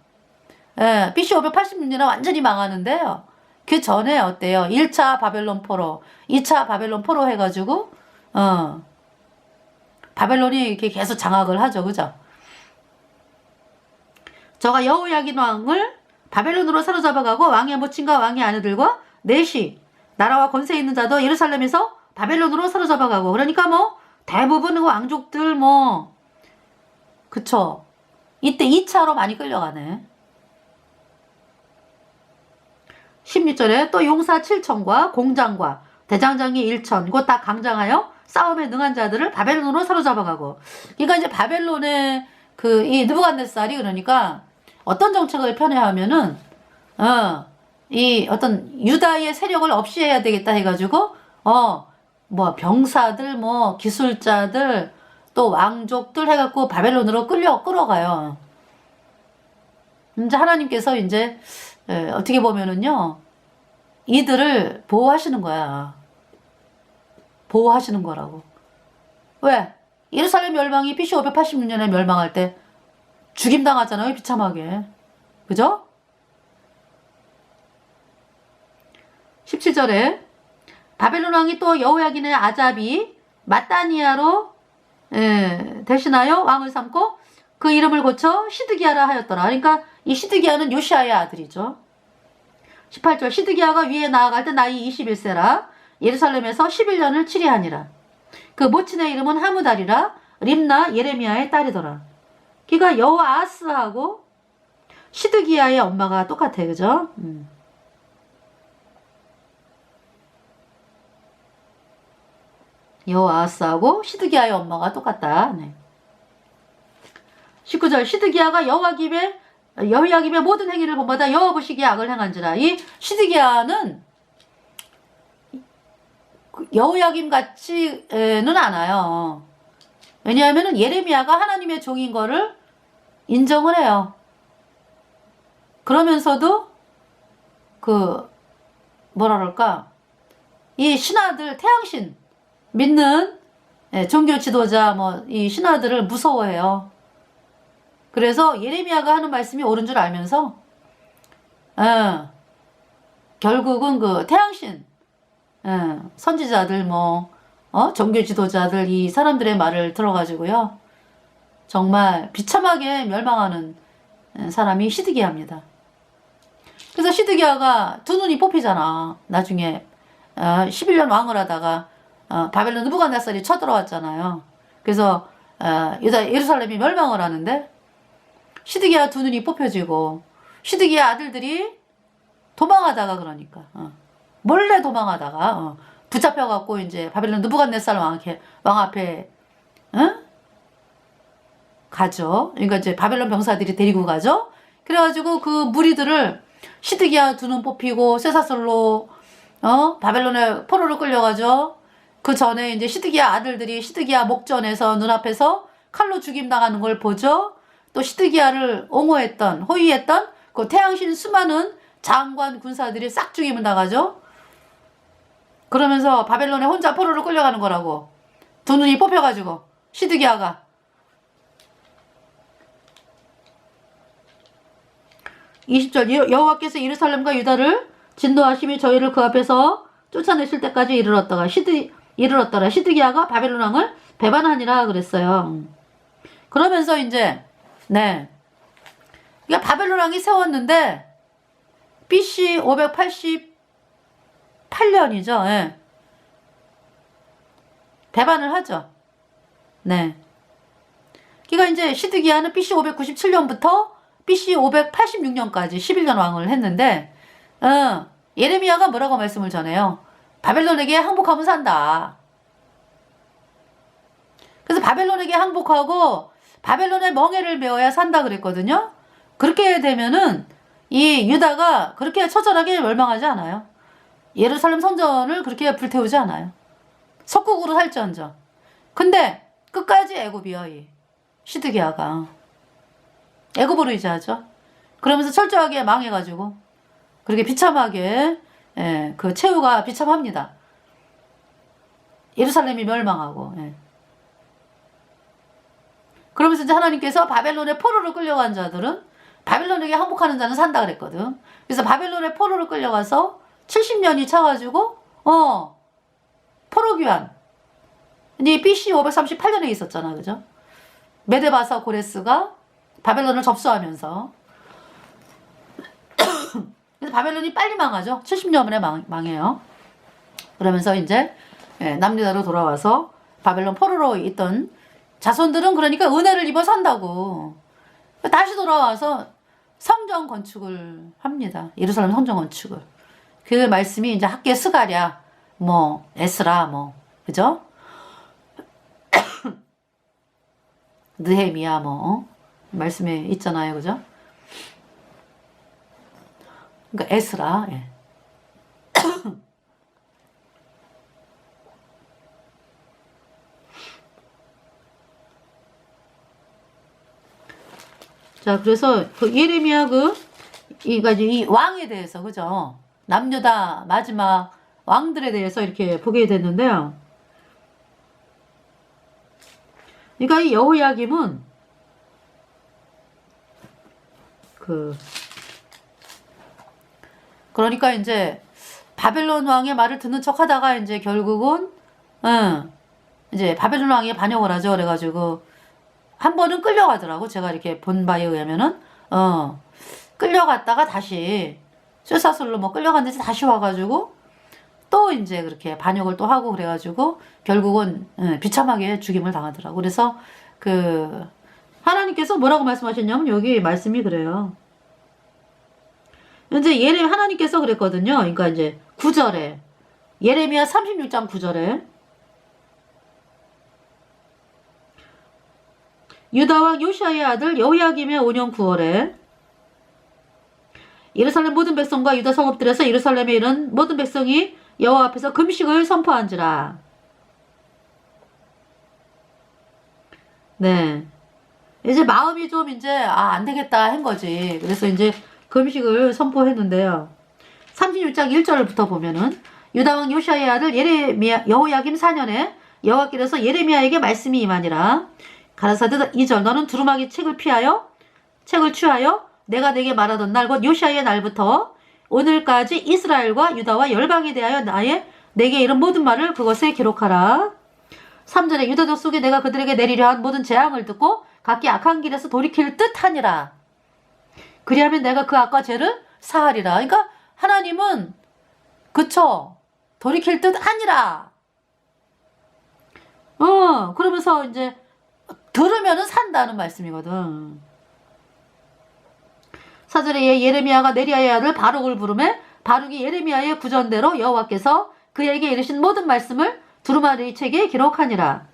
BC 586년에 완전히 망하는데요. 그 전에 어때요? 1차 바벨론 포로, 2차 바벨론 포로 해가지고 바벨론이 이렇게 계속 장악을 하죠, 그죠? 저가 여호야긴 왕을 바벨론으로 사로잡아가고 왕의 모친과 왕의 아내들과 넷이 나라와 권세 있는 자도 예루살렘에서 바벨론으로 사로잡아가고, 그러니까 뭐 대부분 왕족들 그쵸? 이때 2차로 많이 끌려가네. 16절에 또 용사 7천과 공장과 대장장이 1천 곧 다 강장하여 싸움에 능한 자들을 바벨론으로 사로잡아가고. 그러니까 이제 바벨론의 이 느부갓네살이 그러니까 어떤 정책을 펴내하면은 이 어떤 유다의 세력을 없이 해야 되겠다 해가지고 병사들 기술자들 또 왕족들 해갖고 바벨론으로 끌어가요. 이제 하나님께서 이제 어떻게 보면은요, 이들을 보호하시는 거야. 보호하시는 거라고. 왜? 예루살렘 멸망이 BC 586년에 멸망할 때 죽임당하잖아요, 비참하게. 그죠? 17절에 바벨론 왕이 또 여호야긴의 아잡이 마따니아로 대신하여 왕을 삼고 그 이름을 고쳐 시드기야라 하였더라. 그러니까 이 시드기야는 요시아의 아들이죠. 18절 시드기야가 위에 나아갈 때 나이 21세라 예루살렘에서 11년을 치리하니라. 그 모친의 이름은 하무달이라 림나 예레미야의 딸이더라. 그러니까 여호아스하고 시드기야의 엄마가 똑같아. 그죠? 여호아스하고 시드기야의 엄마가 똑같다. 네. 19절 시드기야가 여호야김의 모든 행위를 본받아 여호와 보시기에 악을 행한지라. 이 시드기야는 여호야김 같지는 않아요. 왜냐하면 예레미야가 하나님의 종인 거를 인정을 해요. 그러면서도 뭐라 그럴까, 이 신하들, 태양신 믿는 종교 지도자 이 신하들을 무서워해요. 그래서 예레미야가 하는 말씀이 옳은 줄 알면서 결국은 그 태양신 선지자들 종교 지도자들 이 사람들의 말을 들어가지고요, 정말 비참하게 멸망하는 사람이 시드기야입니다. 그래서 시드기야가 두 눈이 뽑히잖아. 나중에 11년 왕을 하다가 바벨론 느부갓네살이 쳐들어왔잖아요. 그래서 예루살렘이 멸망을 하는데 시드기야 두 눈이 뽑혀지고 시드기야 아들들이 도망하다가 그러니까 몰래 도망하다가 붙잡혀갖고 이제 바벨론 느부갓네살 왕 앞에 가죠. 그러니까 이제 바벨론 병사들이 데리고 가죠. 그래가지고 그 무리들을 시드기야 두 눈 뽑히고 쇠사슬로 바벨론에 포로로 끌려가죠. 그 전에 이제 시드기야 아들들이 시드기야 목전에서 눈앞에서 칼로 죽임당하는 걸 보죠. 또 시드기야를 옹호했던 호위했던 그 태양신 수많은 장관 군사들이 싹 죽임을 당하죠. 그러면서 바벨론에 혼자 포로로 끌려가는 거라고. 두 눈이 뽑혀가지고 시드기야가. 20절 여호와께서 예루살렘과 유다를 진노하심이 저희를 그 앞에서 쫓아내실 때까지 이르렀더라. 시드기야가 바벨론 왕을 배반하니라 그랬어요. 그러면서 이제 그러니까 바벨론 왕이 세웠는데 BC 588년이죠. 예. 배반을 하죠. 네. 그러니까 이제 시드기야는 BC 597년부터 BC 586년까지 11년 왕을 했는데 예레미야가 뭐라고 말씀을 전해요? 바벨론에게 항복하면 산다. 그래서 바벨론에게 항복하고 바벨론의 멍에를 메어야 산다 그랬거든요. 그렇게 되면은 이 유다가 그렇게 처절하게 멸망하지 않아요. 예루살렘 성전을 그렇게 불태우지 않아요. 석국으로 살지언정. 근데 끝까지 애굽이요. 이 시드기야가 애굽으로 이제하죠. 그러면서 철저하게 망해가지고 그렇게 비참하게 그 최후가 비참합니다. 예루살렘이 멸망하고. 그러면서 이제 하나님께서 바벨론의 포로로 끌려간 자들은 바벨론에게 항복하는 자는 산다 그랬거든. 그래서 바벨론의 포로로 끌려가서 70년이 차가지고 포로 귀환. 이제 BC 538년에 있었잖아, 그죠? 메데바사 고레스가 바벨론을 접수하면서 그래서 바벨론이 빨리 망하죠. 70년 만에 망해요. 그러면서 이제 남유다로 돌아와서 바벨론 포로로 있던 자손들은 그러니까 은혜를 입어 산다고 다시 돌아와서 성전 건축을 합니다. 예루살렘 성전 건축을. 그 말씀이 이제 학계 스가랴, 에스라, 그죠? 느헤미야, 말씀에 있잖아요, 그죠? 그러니까 에스라. 예. 자, 그래서 그 예레미야 이 왕에 대해서, 그죠? 남유다 마지막 왕들에 대해서 이렇게 보게 됐는데요. 그러니까 이 여호야김은 그러니까 이제 바벨론 왕의 말을 듣는 척 하다가 이제 결국은 이제 바벨론 왕에 반역을 하죠. 그래가지고 한 번은 끌려가더라고. 제가 이렇게 본 바에 의하면은 끌려갔다가 다시 쇠사슬로 뭐 끌려갔는지 다시 와가지고 또 이제 그렇게 반역을 또 하고 그래가지고 결국은 비참하게 죽임을 당하더라고. 그래서 하나님께서 뭐라고 말씀하셨냐면 여기 말씀이 그래요. 이제 하나님께서 그랬거든요. 그러니까 이제 9절에 예레미야 36장 9절에 유다왕 요시아의 아들 여호야김의 5년 9월에 예루살렘 모든 백성과 유다 성읍들에서 예루살렘에 이른 모든 백성이 여호와 앞에서 금식을 선포한지라. 네. 이제 마음이 좀 이제 안 되겠다 한 거지. 그래서 이제 금식을 선포했는데요. 36장 1절부터 보면은 유다왕 요시아의 아들 여호야김 4년에 여호와께서 예레미야에게 말씀이 임하니라. 가라사대 2절 너는 두루마기 책을 취하여 내가 내게 말하던 날 곧 요시아의 날부터 오늘까지 이스라엘과 유다와 열방에 대하여 내게 이른 모든 말을 그것에 기록하라. 3절에 유다족 속에 내가 그들에게 내리려 한 모든 재앙을 듣고 각기 악한 길에서 돌이킬 듯 하니라. 그리하면 내가 그 악과 죄를 사하리라. 그러니까 하나님은 그쵸 돌이킬 듯 하니라. 그러면서 이제 들으면은 산다는 말씀이거든. 4절에 예레미야가 네리야의 아들 바룩을 부르매 바룩이 예레미야의 구전대로 여호와께서 그에게 이르신 모든 말씀을 두루마리 책에 기록하니라.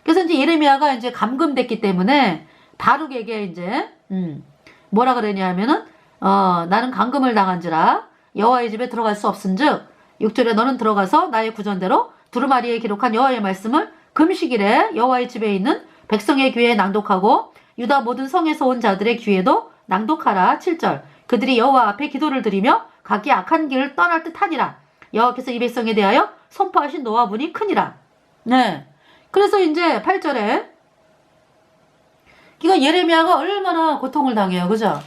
그래서 이제 예레미야가 이제 감금됐기 때문에 바룩에게 이제 뭐라 그러냐 하면은 나는 감금을 당한지라 여호와의 집에 들어갈 수 없은즉 6절에 너는 들어가서 나의 구전대로 두루마리에 기록한 여호와의 말씀을 금식일에 여호와의 집에 있는 백성의 귀에 낭독하고 유다 모든 성에서 온 자들의 귀에도 낭독하라. 7절 그들이 여호와 앞에 기도를 드리며 각기 악한 길을 떠날 듯 하니라. 여호와께서 이 백성에 대하여 선포하신 노하분이 크니라. 네. 그래서 이제 8절에 그러니까 예레미야가 얼마나 고통을 당해요. 그죠?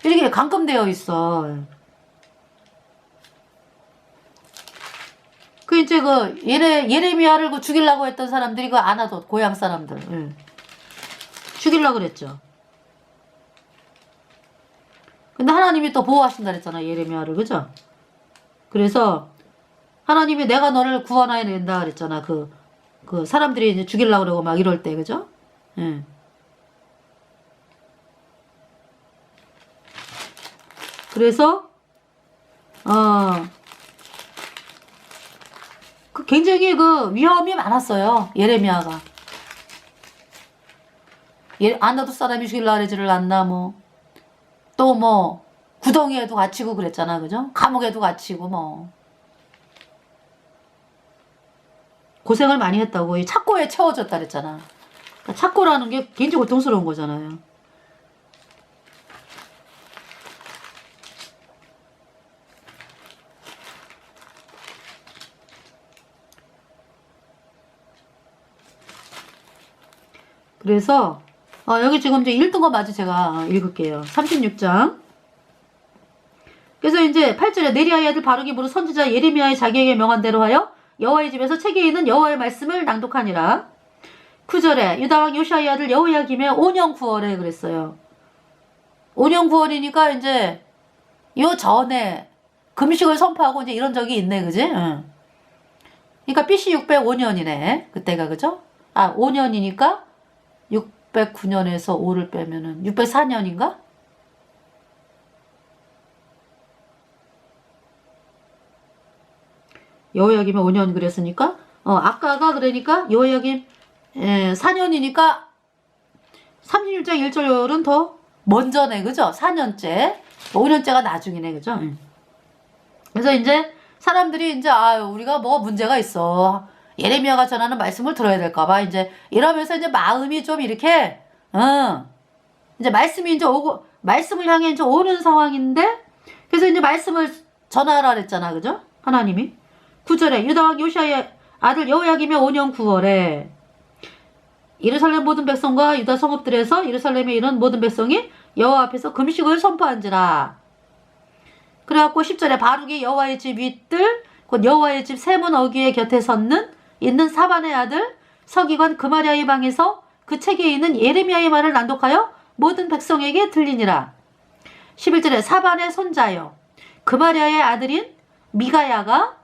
이렇게 감금되어 있어. 이제 예레미야를 죽이려고 했던 사람들이 아나돗 고향 사람들 죽이려고 그랬죠. 근데 하나님이 또 보호하신다 그랬잖아. 예레미야를. 그죠? 그래서 하나님이 내가 너를 구원하여 낸다 그랬잖아. 그 사람들이 이제 죽이려고 그러고 막 이럴 때. 그죠? 예. 그래서 굉장히 위험이 많았어요. 예레미야가. 아나돗 사람이 죽이려고 그러지를 않나 또 구덩이에도 갇히고 그랬잖아. 그죠? 감옥에도 갇히고 고생을 많이 했다고. 이 착고에 채워졌다 그랬잖아. 그러니까 착고라는 게 굉장히 고통스러운 거잖아요. 그래서 여기 지금 이제 읽던 거 마저 제가 읽을게요. 36장. 그래서 이제 8절에 네리야의 아들 바룩이 부르 선지자 예레미야의 자기에게 명한 대로 하여 여호와의 집에서 책에 있는 여호와의 말씀을 낭독하니라. 9절에 유다왕 요시아의 아들 여호야김의 5년 9월에 그랬어요. 5년 9월이니까 이제 요 전에 금식을 선포하고 이제 이런 적이 있네. 그지? 그러니까 BC 605년이네. 그때가. 그죠? 5년이니까 609년에서 5를 빼면은 604년인가? 여호야김이 5년 그랬으니까 아까가 그러니까 여호야김 4년이니까 36장 1절은 더 먼저네. 그죠? 4년째 5년째가 나중이네. 그죠? 그래서 이제 사람들이 이제 우리가 뭐가 문제가 있어. 예레미야가 전하는 말씀을 들어야 될까봐 이제 이러면서 이제 마음이 좀 이렇게 이제 말씀이 이제 오고, 말씀을 향해 이제 오는 상황인데, 그래서 이제 말씀을 전하라 그랬잖아. 그죠? 하나님이. 9절에 유다왕 요시아의 아들 여호야김의 5년 9월에 예루살렘 모든 백성과 유다 성읍들에서 예루살렘에 이른 모든 백성이 여호와 앞에서 금식을 선포한지라. 그래갖고 10절에 바룩이 여호와의 집 윗들 곧 여호와의 집 세문 어귀의 곁에 있는 사반의 아들 서기관 그마랴의 방에서 그 책에 있는 예레미야의 말을 낭독하여 모든 백성에게 들리니라. 11절에 사반의 손자여 그마랴의 아들인 미가야가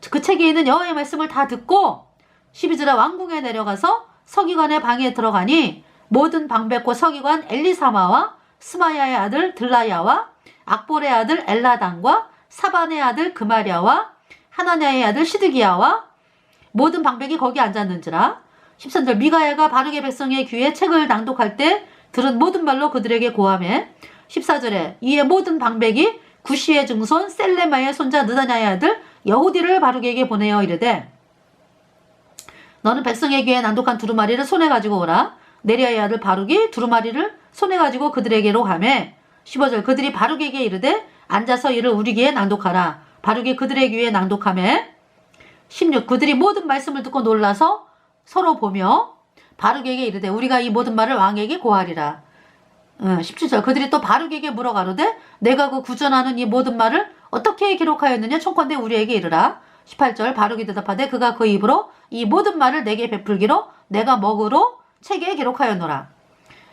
그 책에 있는 여호와의 말씀을 다 듣고 12절에 왕궁에 내려가서 서기관의 방에 들어가니 모든 방백과 서기관 엘리사마와 스마야의 아들 들라야와 악볼의 아들 엘라단과 사반의 아들 그마랴와 하나냐의 아들 시드기야와 모든 방백이 거기 앉았는지라. 13절 미가야가 바룩의 백성의 귀에 책을 낭독할 때 들은 모든 말로 그들에게 고하매 14절에 이에 모든 방백이 구시의 증손 셀레마의 손자 느다냐의 아들 여후디를 바룩에게 보내어 이르되 너는 백성의 귀에 낭독한 두루마리를 손에 가지고 오라. 네리야의 아들 바룩이 두루마리를 손에 가지고 그들에게로 가매 15절 그들이 바룩에게 이르되 앉아서 이를 우리 귀에 낭독하라. 바룩이 그들의 귀에 낭독하매 16 그들이 모든 말씀을 듣고 놀라서 서로 보며 바룩에게 이르되 우리가 이 모든 말을 왕에게 고하리라. 17절 그들이 또 바룩에게 물어가로되 내가 그 구전하는 이 모든 말을 어떻게 기록하였느냐 청컨대 우리에게 이르라. 18절 바룩이 대답하되 그가 그 입으로 이 모든 말을 내게 베풀기로 내가 먹으로 책에 기록하였노라.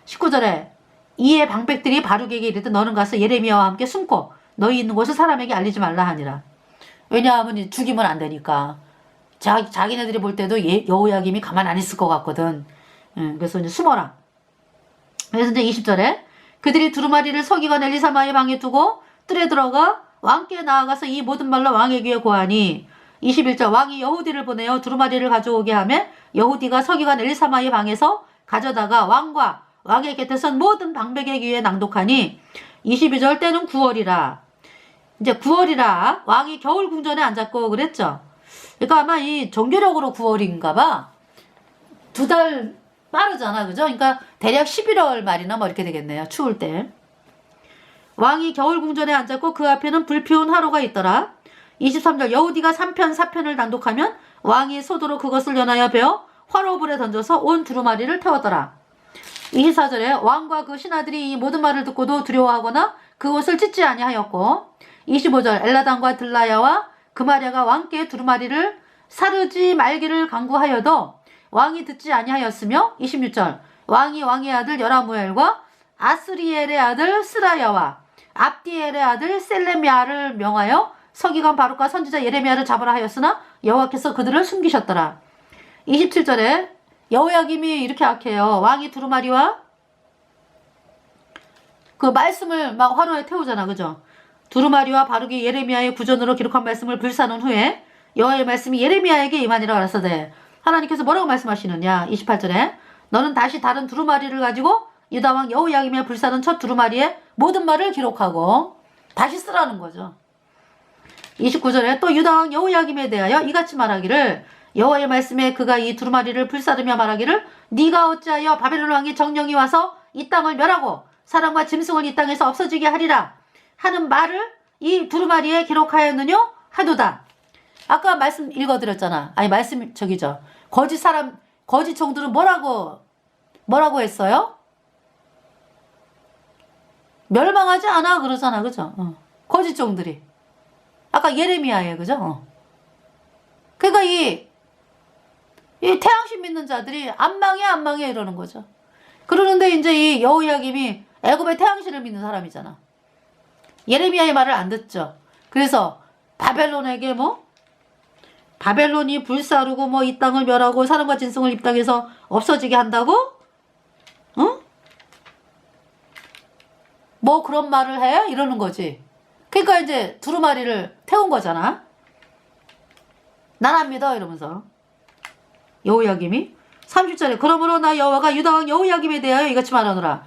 19절에 이에 방백들이 바룩에게 이르되 너는 가서 예레미야와 함께 숨고 너희 있는 곳을 사람에게 알리지 말라 하니라. 왜냐하면 죽이면 안 되니까. 자기네들이 볼 때도 여호야김이 가만 안 있을 것 같거든. 그래서 이제 숨어라. 그래서 이제 20절에 그들이 두루마리를 서기관 엘리사마의 방에 두고 뜰에 들어가 왕께 나아가서 이 모든 말로 왕의 귀에 고하니 21절 왕이 여후디를 보내어 두루마리를 가져오게 하며 여후디가 서기관 엘리사마의 방에서 가져다가 왕과 왕의 곁에 선 모든 방백의 귀에 낭독하니 22절 때는 9월이라. 이제 9월이라 왕이 겨울 궁전에 앉았고 그랬죠. 그러니까 아마 이 종교력으로 9월인가 봐. 2달 빠르잖아. 그죠? 그러니까 대략 11월 말이나 뭐 이렇게 되겠네요. 추울 때. 왕이 겨울 궁전에 앉았고 그 앞에는 불 피운 화로가 있더라. 23절 여후디가 3편 4편을 낭독하면 왕이 소도로 그것을 연하여 베어 화로불에 던져서 온 두루마리를 태웠더라. 24절에 왕과 그 신하들이 이 모든 말을 듣고도 두려워하거나 그것을 찢지 아니하였고 25절 엘라단과 들라야와 그마랴가 왕께 두루마리를 사르지 말기를 강구하여도 왕이 듣지 아니하였으며 26절 왕이 왕의 아들 여라무엘과 아스리엘의 아들 스라야와 압디엘의 아들 셀레미야를 명하여 서기관 바룩과 선지자 예레미야를 잡으라 하였으나 여호와께서 그들을 숨기셨더라. 27절에 여호야김이 이렇게 악해요. 왕이 두루마리와 그 말씀을 막 화로에 태우잖아. 그죠? 두루마리와 바룩이 예레미야의 구전으로 기록한 말씀을 불사는 후에 여호와의 말씀이 예레미야에게 임하니라 가라사대. 하나님께서 뭐라고 말씀하시느냐. 28절에 너는 다시 다른 두루마리를 가지고 유다왕 여호야김의 불사는 첫 두루마리에 모든 말을 기록하고 다시 쓰라는 거죠. 29절에 또 유다왕 여호야김에 대하여 이같이 말하기를 여호와의 말씀에 그가 이 두루마리를 불사르며 말하기를 네가 어찌하여 바벨론 왕이 정령이 와서 이 땅을 멸하고 사람과 짐승을 이 땅에서 없어지게 하리라 하는 말을 이 두루마리에 기록하였느냐 하도다. 아까 말씀 읽어드렸잖아. 아니 말씀 저기죠. 거짓 종들은 뭐라고 했어요? 멸망하지 않아 그러잖아. 그죠? 거짓 종들이. 아까 예레미야에 그죠? 그러니까 이 태양신 믿는 자들이 안 망해 이러는 거죠. 그러는데 이제 이 여호야김이 애굽의 태양신을 믿는 사람이잖아. 예레미야의 말을 안 듣죠. 그래서 바벨론에게 바벨론이 불사르고 이 땅을 멸하고 사람과 짐승을 이 땅에서 없어지게 한다고? 응? 뭐 그런 말을 해? 이러는 거지. 그러니까 이제 두루마리를 태운 거잖아. 난 안 믿어 이러면서. 여호야김이 30절에 그러므로 나 여호와가 유다왕 여호야김에 대하여 이같이 말하노라.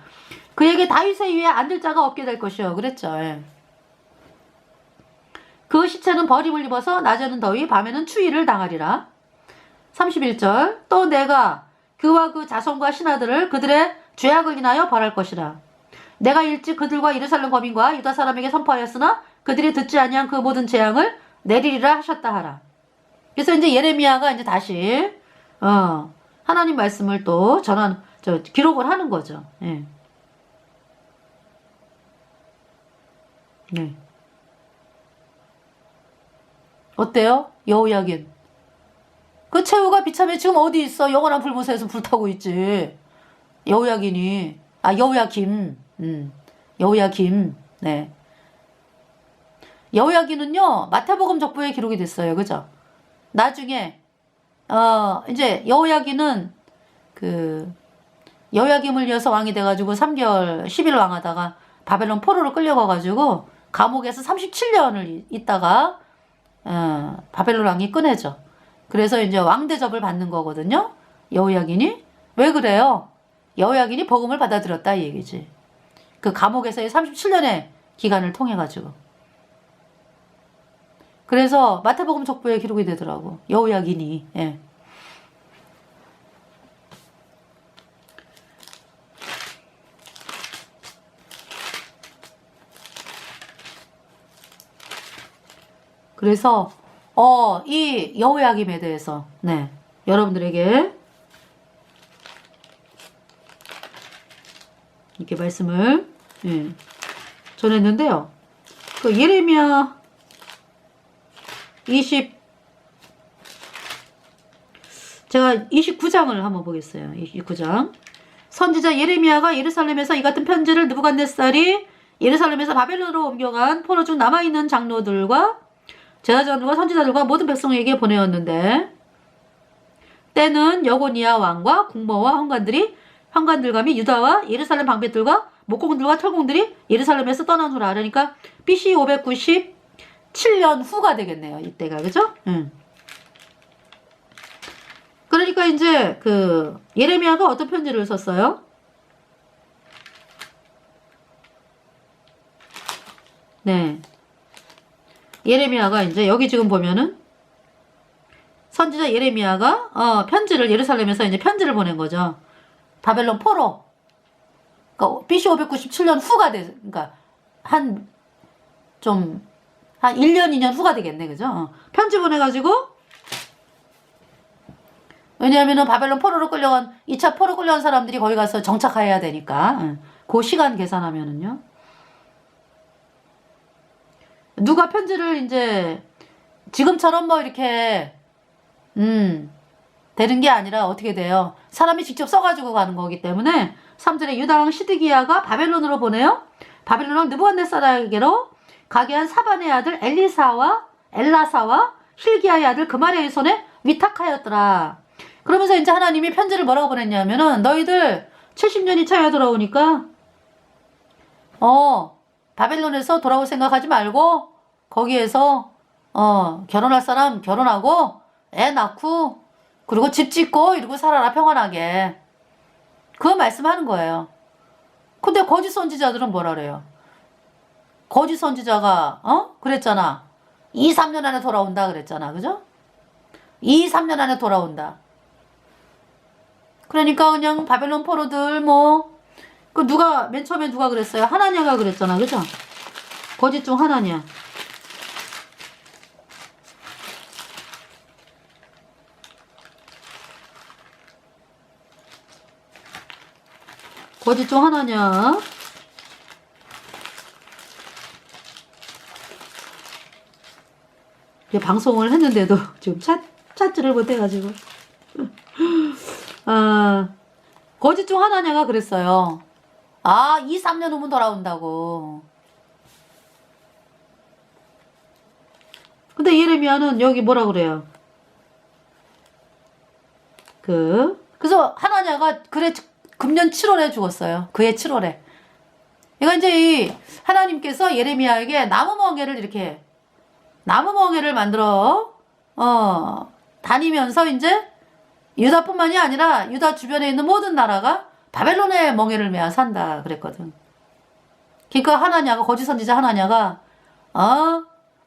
그에게 다윗의 위에 앉을 자가 없게 될 것이요. 그랬죠. 예. 그 시체는 버림을 입어서 낮에는 더위 밤에는 추위를 당하리라. 31절 또 내가 그와 그 자손과 신하들을 그들의 죄악을 인하여 벌할 것이라. 내가 일찍 그들과 예루살렘 거민과 유다 사람에게 선포하였으나 그들이 듣지 아니한 그 모든 재앙을 내리리라 하셨다 하라. 그래서 이제 예레미야가 이제 다시 하나님 말씀을 또 기록을 하는 거죠. 예. 네. 어때요? 여호야긴. 그 최후가 비참해. 지금 어디 있어? 영원한 불못에서 불타고 있지. 여호야긴이. 여호야김. 여호야김. 네. 여호야긴은요, 마태복음 족보에 기록이 됐어요. 그죠? 나중에, 이제 여호야긴은 여호야김을 이어서 왕이 돼가지고 3개월, 10일 왕하다가 바벨론 포로로 끌려가가지고 감옥에서 37년을 있다가, 바벨론 왕이 꺼내죠. 그래서 이제 왕 대접을 받는 거거든요. 여호야긴이. 왜 그래요? 여호야긴이 복음을 받아들였다 이 얘기지. 그 감옥에서의 37년의 기간을 통해 가지고. 그래서 마태복음 족보에 기록이 되더라고. 여호야긴이. 예. 그래서 이 여호야김에 대해서 네, 여러분들에게 이렇게 말씀을 전했는데요. 그 예레미야 29장을 한번 보겠어요. 29장. 선지자 예레미야가 예루살렘에서 이 같은 편지를 느부갓네살이 예루살렘에서 바벨론으로 옮겨간 포로 중 남아있는 장로들과 제사장들과 선지자들과 모든 백성에게 보내었는데, 때는 여고니아 왕과 국모와 황관들과 및 유다와 예루살렘 방백들과 목공들과 철공들이 예루살렘에서 떠난 후라. 그러니까 BC 597년 후가 되겠네요. 이때가. 그죠? 그러니까 이제 예레미야가 어떤 편지를 썼어요? 네. 예레미야가 이제 여기 지금 보면은 선지자 예레미야가 편지를 예루살렘에서 이제 편지를 보낸 거죠. 바벨론 포로. 그러니까 BC 597년 후가 그러니까 한 1년, 2년 후가 되겠네. 그죠? 편지 보내가지고, 왜냐하면은 바벨론 포로로 끌려간, 2차 포로 끌려간 사람들이 거기 가서 정착해야 되니까, 그 시간 계산하면은요. 누가 편지를 이제, 지금처럼 뭐 이렇게, 되는 게 아니라 어떻게 돼요? 사람이 직접 써가지고 가는 거기 때문에 3절에 유다왕 시드기야가 바벨론으로 보내요. 바벨론 왕 느부갓네살에게로 가게 한 사반의 아들 엘라사와 힐기야의 아들 그마리아의 손에 위탁하였더라. 그러면서 이제 하나님이 편지를 뭐라고 보냈냐면은 너희들 70년이 차여 돌아오니까 바벨론에서 돌아올 생각하지 말고 거기에서 결혼할 사람 결혼하고 애 낳고 그리고 집 짓고 이러고 살아라 평안하게. 그거 말씀하는 거예요. 근데 거짓 선지자들은 뭐라 그래요? 거짓 선지자가 그랬잖아. 2, 3년 안에 돌아온다 그랬잖아. 그죠? 2, 3년 안에 돌아온다. 그러니까 그냥 바벨론 포로들 맨 처음에 누가 그랬어요? 하나냐가 그랬잖아. 그죠? 거짓 중 하나냐. 거짓 중 하나냐. 방송을 했는데도 지금 찾지를 못해가지고. 거짓 중 하나냐가 그랬어요. 2, 3년 후면 돌아온다고. 근데 예레미야는 여기 뭐라 그래요? 그래서 하나냐가 금년 7월에 죽었어요. 그해 7월에. 그러니까 이제 이 하나님께서 예레미야에게 나무 멍에를 만들어 다니면서 이제 유다뿐만이 아니라 유다 주변에 있는 모든 나라가 바벨론의 멍에를 매야 산다 그랬거든. 그러니까 하나냐가 거짓 선지자 하나냐가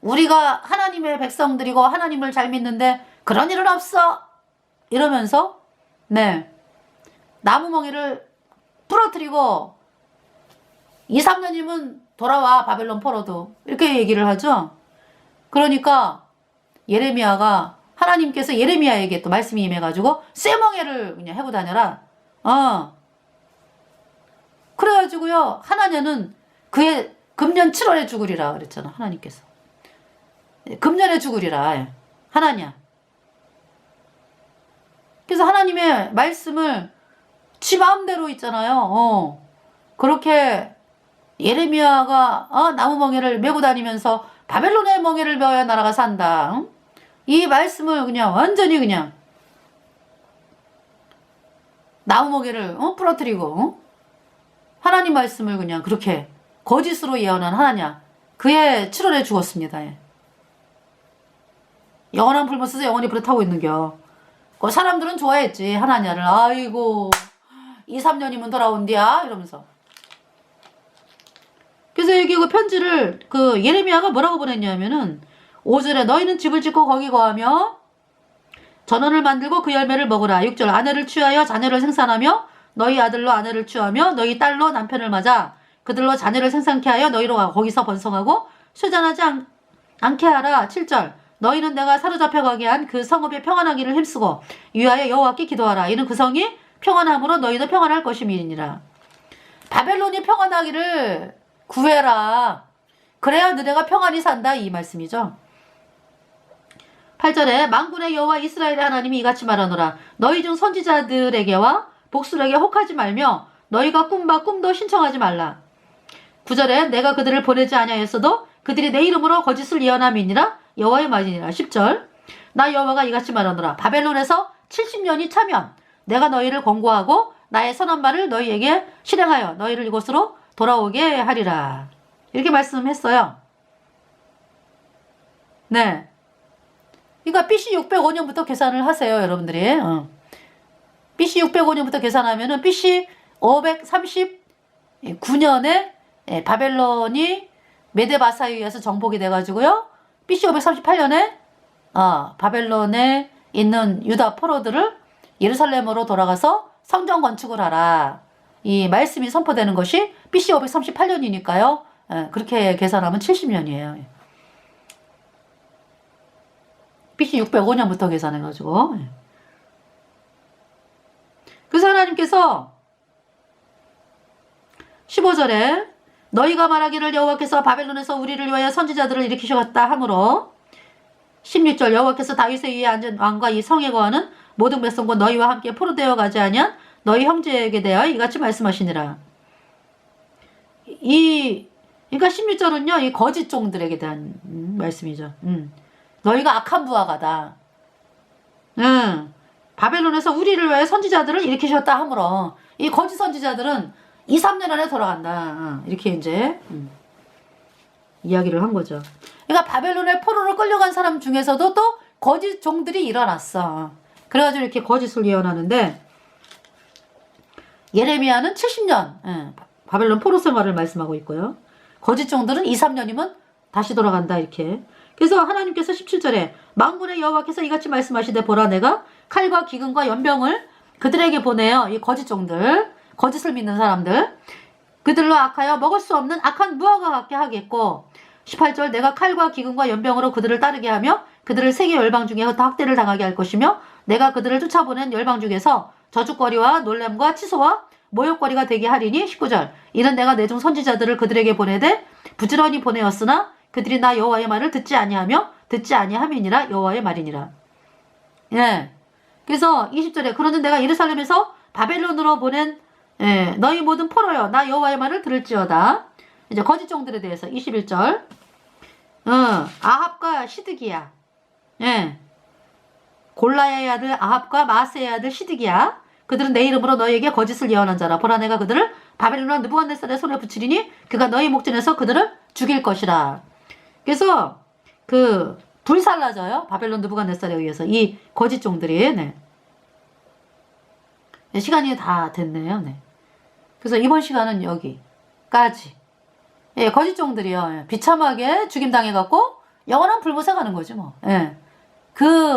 우리가 하나님의 백성들이고 하나님을 잘 믿는데 그런 일은 없어 이러면서 나무 멍에를 부러뜨리고 2, 3년이면 돌아와 바벨론 포로도 이렇게 얘기를 하죠. 그러니까 예레미야가 하나님께서 예레미야에게 또 말씀이 임해가지고 쇠멍에를 그냥 해고 다녀라. 그래가지고요 하나냐는 그의 금년 7월에 죽으리라 그랬잖아. 하나님께서 금년에 죽으리라 하나냐. 그래서 하나님의 말씀을 지 마음대로 있잖아요. 그렇게 예레미야가 나무 멍에를 메고 다니면서 바벨론의 멍에를 메어야 나라가 산다. 이 말씀을 그냥 완전히 그냥 나무 멍에를 부러뜨리고 하나님 말씀을 그냥 그렇게 거짓으로 예언한 하나냐. 그의 7월에 죽었습니다. 영원한 불못 써서 영원히 불에 타고 있는겨. 그 사람들은 좋아했지. 하나냐를. 아이고 2, 3년이면 돌아온디야 이러면서. 그래서 여기 그 편지를 그 예레미야가 뭐라고 보냈냐면은 5절에 너희는 집을 짓고 거기 거하며 전원을 만들고 그 열매를 먹으라. 6절 아내를 취하여 자녀를 생산하며 너희 아들로 아내를 취하며 너희 딸로 남편을 맞아 그들로 자녀를 생산케 하여 너희로 거기서 번성하고 쇠잔하지 않게 하라. 7절 너희는 내가 사로잡혀 가게 한 그 성읍에 평안하기를 힘쓰고 위하여 여호와께 기도하라. 이는 그 성이 평안함으로 너희도 평안할 것임이니라. 바벨론이 평안하기를 구해라. 그래야 너네가 평안히 산다 이 말씀이죠. 8절에 만군의 여호와 이스라엘의 하나님이 이같이 말하노라. 너희 중 선지자들에게와 복술에게 혹하지 말며 너희가 꿈봐 꿈도 신청하지 말라. 9절에 내가 그들을 보내지 아니하였어도 그들이 내 이름으로 거짓을 예언함이니라 여호와의 말이니라. 10절 나 여호와가 이같이 말하노라. 바벨론에서 70년이 차면 내가 너희를 권고하고 나의 선한 말을 너희에게 실행하여 너희를 이곳으로 돌아오게 하리라. 이렇게 말씀했어요. 네. 그러니까 BC 605년부터 계산을 하세요, 여러분들이. BC 605년부터 계산하면은 BC 539년에 바벨론이 메데바사에 의해서 정복이 돼가지고요. BC 538년에 바벨론에 있는 유다 포로들을 예루살렘으로 돌아가서 성전 건축을 하라. 이 말씀이 선포되는 것이 BC 538년이니까요. 그렇게 계산하면 70년이에요. BC 605년부터 계산해가지고. 그래서 하나님께서 15절에 너희가 말하기를 여호와께서 바벨론에서 우리를 위하여 선지자들을 일으키셨다 하므로 16절 여호와께서 다윗에 의해 앉은 왕과 이 성에 거하는 모든 백성과 너희와 함께 포로되어 가지 아니한 너희 형제에게 대하여 이같이 말씀하시니라. 그러니까 16절은요 이 거짓 종들에게 대한 말씀이죠. 너희가 악한 부하가다. 바벨론에서 우리를 위하여 선지자들을 일으키셨다 하므로 이 거짓 선지자들은 2, 3년 안에 돌아간다. 이렇게 이제 이야기를 한 거죠. 그러니까 바벨론의 포로로 끌려간 사람 중에서도 또 거짓 종들이 일어났어. 그래가지고 이렇게 거짓을 예언하는데 예레미야는 70년 바벨론 포로 생활을 말씀하고 있고요. 거짓 종들은 2, 3년이면 다시 돌아간다 이렇게. 그래서 하나님께서 17절에 만군의 여호와께서 이같이 말씀하시되 보라 내가 칼과 기근과 연병을 그들에게 보내어 이 거짓 종들 거짓을 믿는 사람들 그들로 악하여 먹을 수 없는 악한 무화과 같게 하겠고 18절 내가 칼과 기근과 연병으로 그들을 따르게 하며 그들을 세계 열방 중에 학대를 당하게 할 것이며 내가 그들을 쫓아보낸 열방 중에서 저주거리와 놀램과 치소와 모욕거리가 되게 하리니 19절 이는 내가 내 중 선지자들을 그들에게 보내되 부지런히 보내었으나 그들이 나 여호와의 말을 듣지 아니하며 듣지 아니함이니라 여호와의 말이니라. 예. 그래서 20절에 그러는 내가 예루살렘에서 바벨론으로 보낸 너희 모든 포로여 나 여호와의 말을 들을지어다. 이제 거짓 종들에 대해서 21절 아합과 시드기야 골라야의 아들 아합과 마세의 아들 시드기야 그들은 내 이름으로 너희에게 거짓을 예언한 자라. 보라 내가 그들을 바벨론과 느부갓네살의 손에 붙이리니 그가 너희 목전에서 그들을 죽일 것이라. 그래서 그 불살라져요. 바벨론 느부갓네살에 의해서 이 거짓 종들이. 네. 시간이 다 됐네요. 네. 그래서 이번 시간은 여기까지. 거짓 종들이요. 비참하게 죽임당해갖고 영원한 불못에 가는 거지 뭐. 그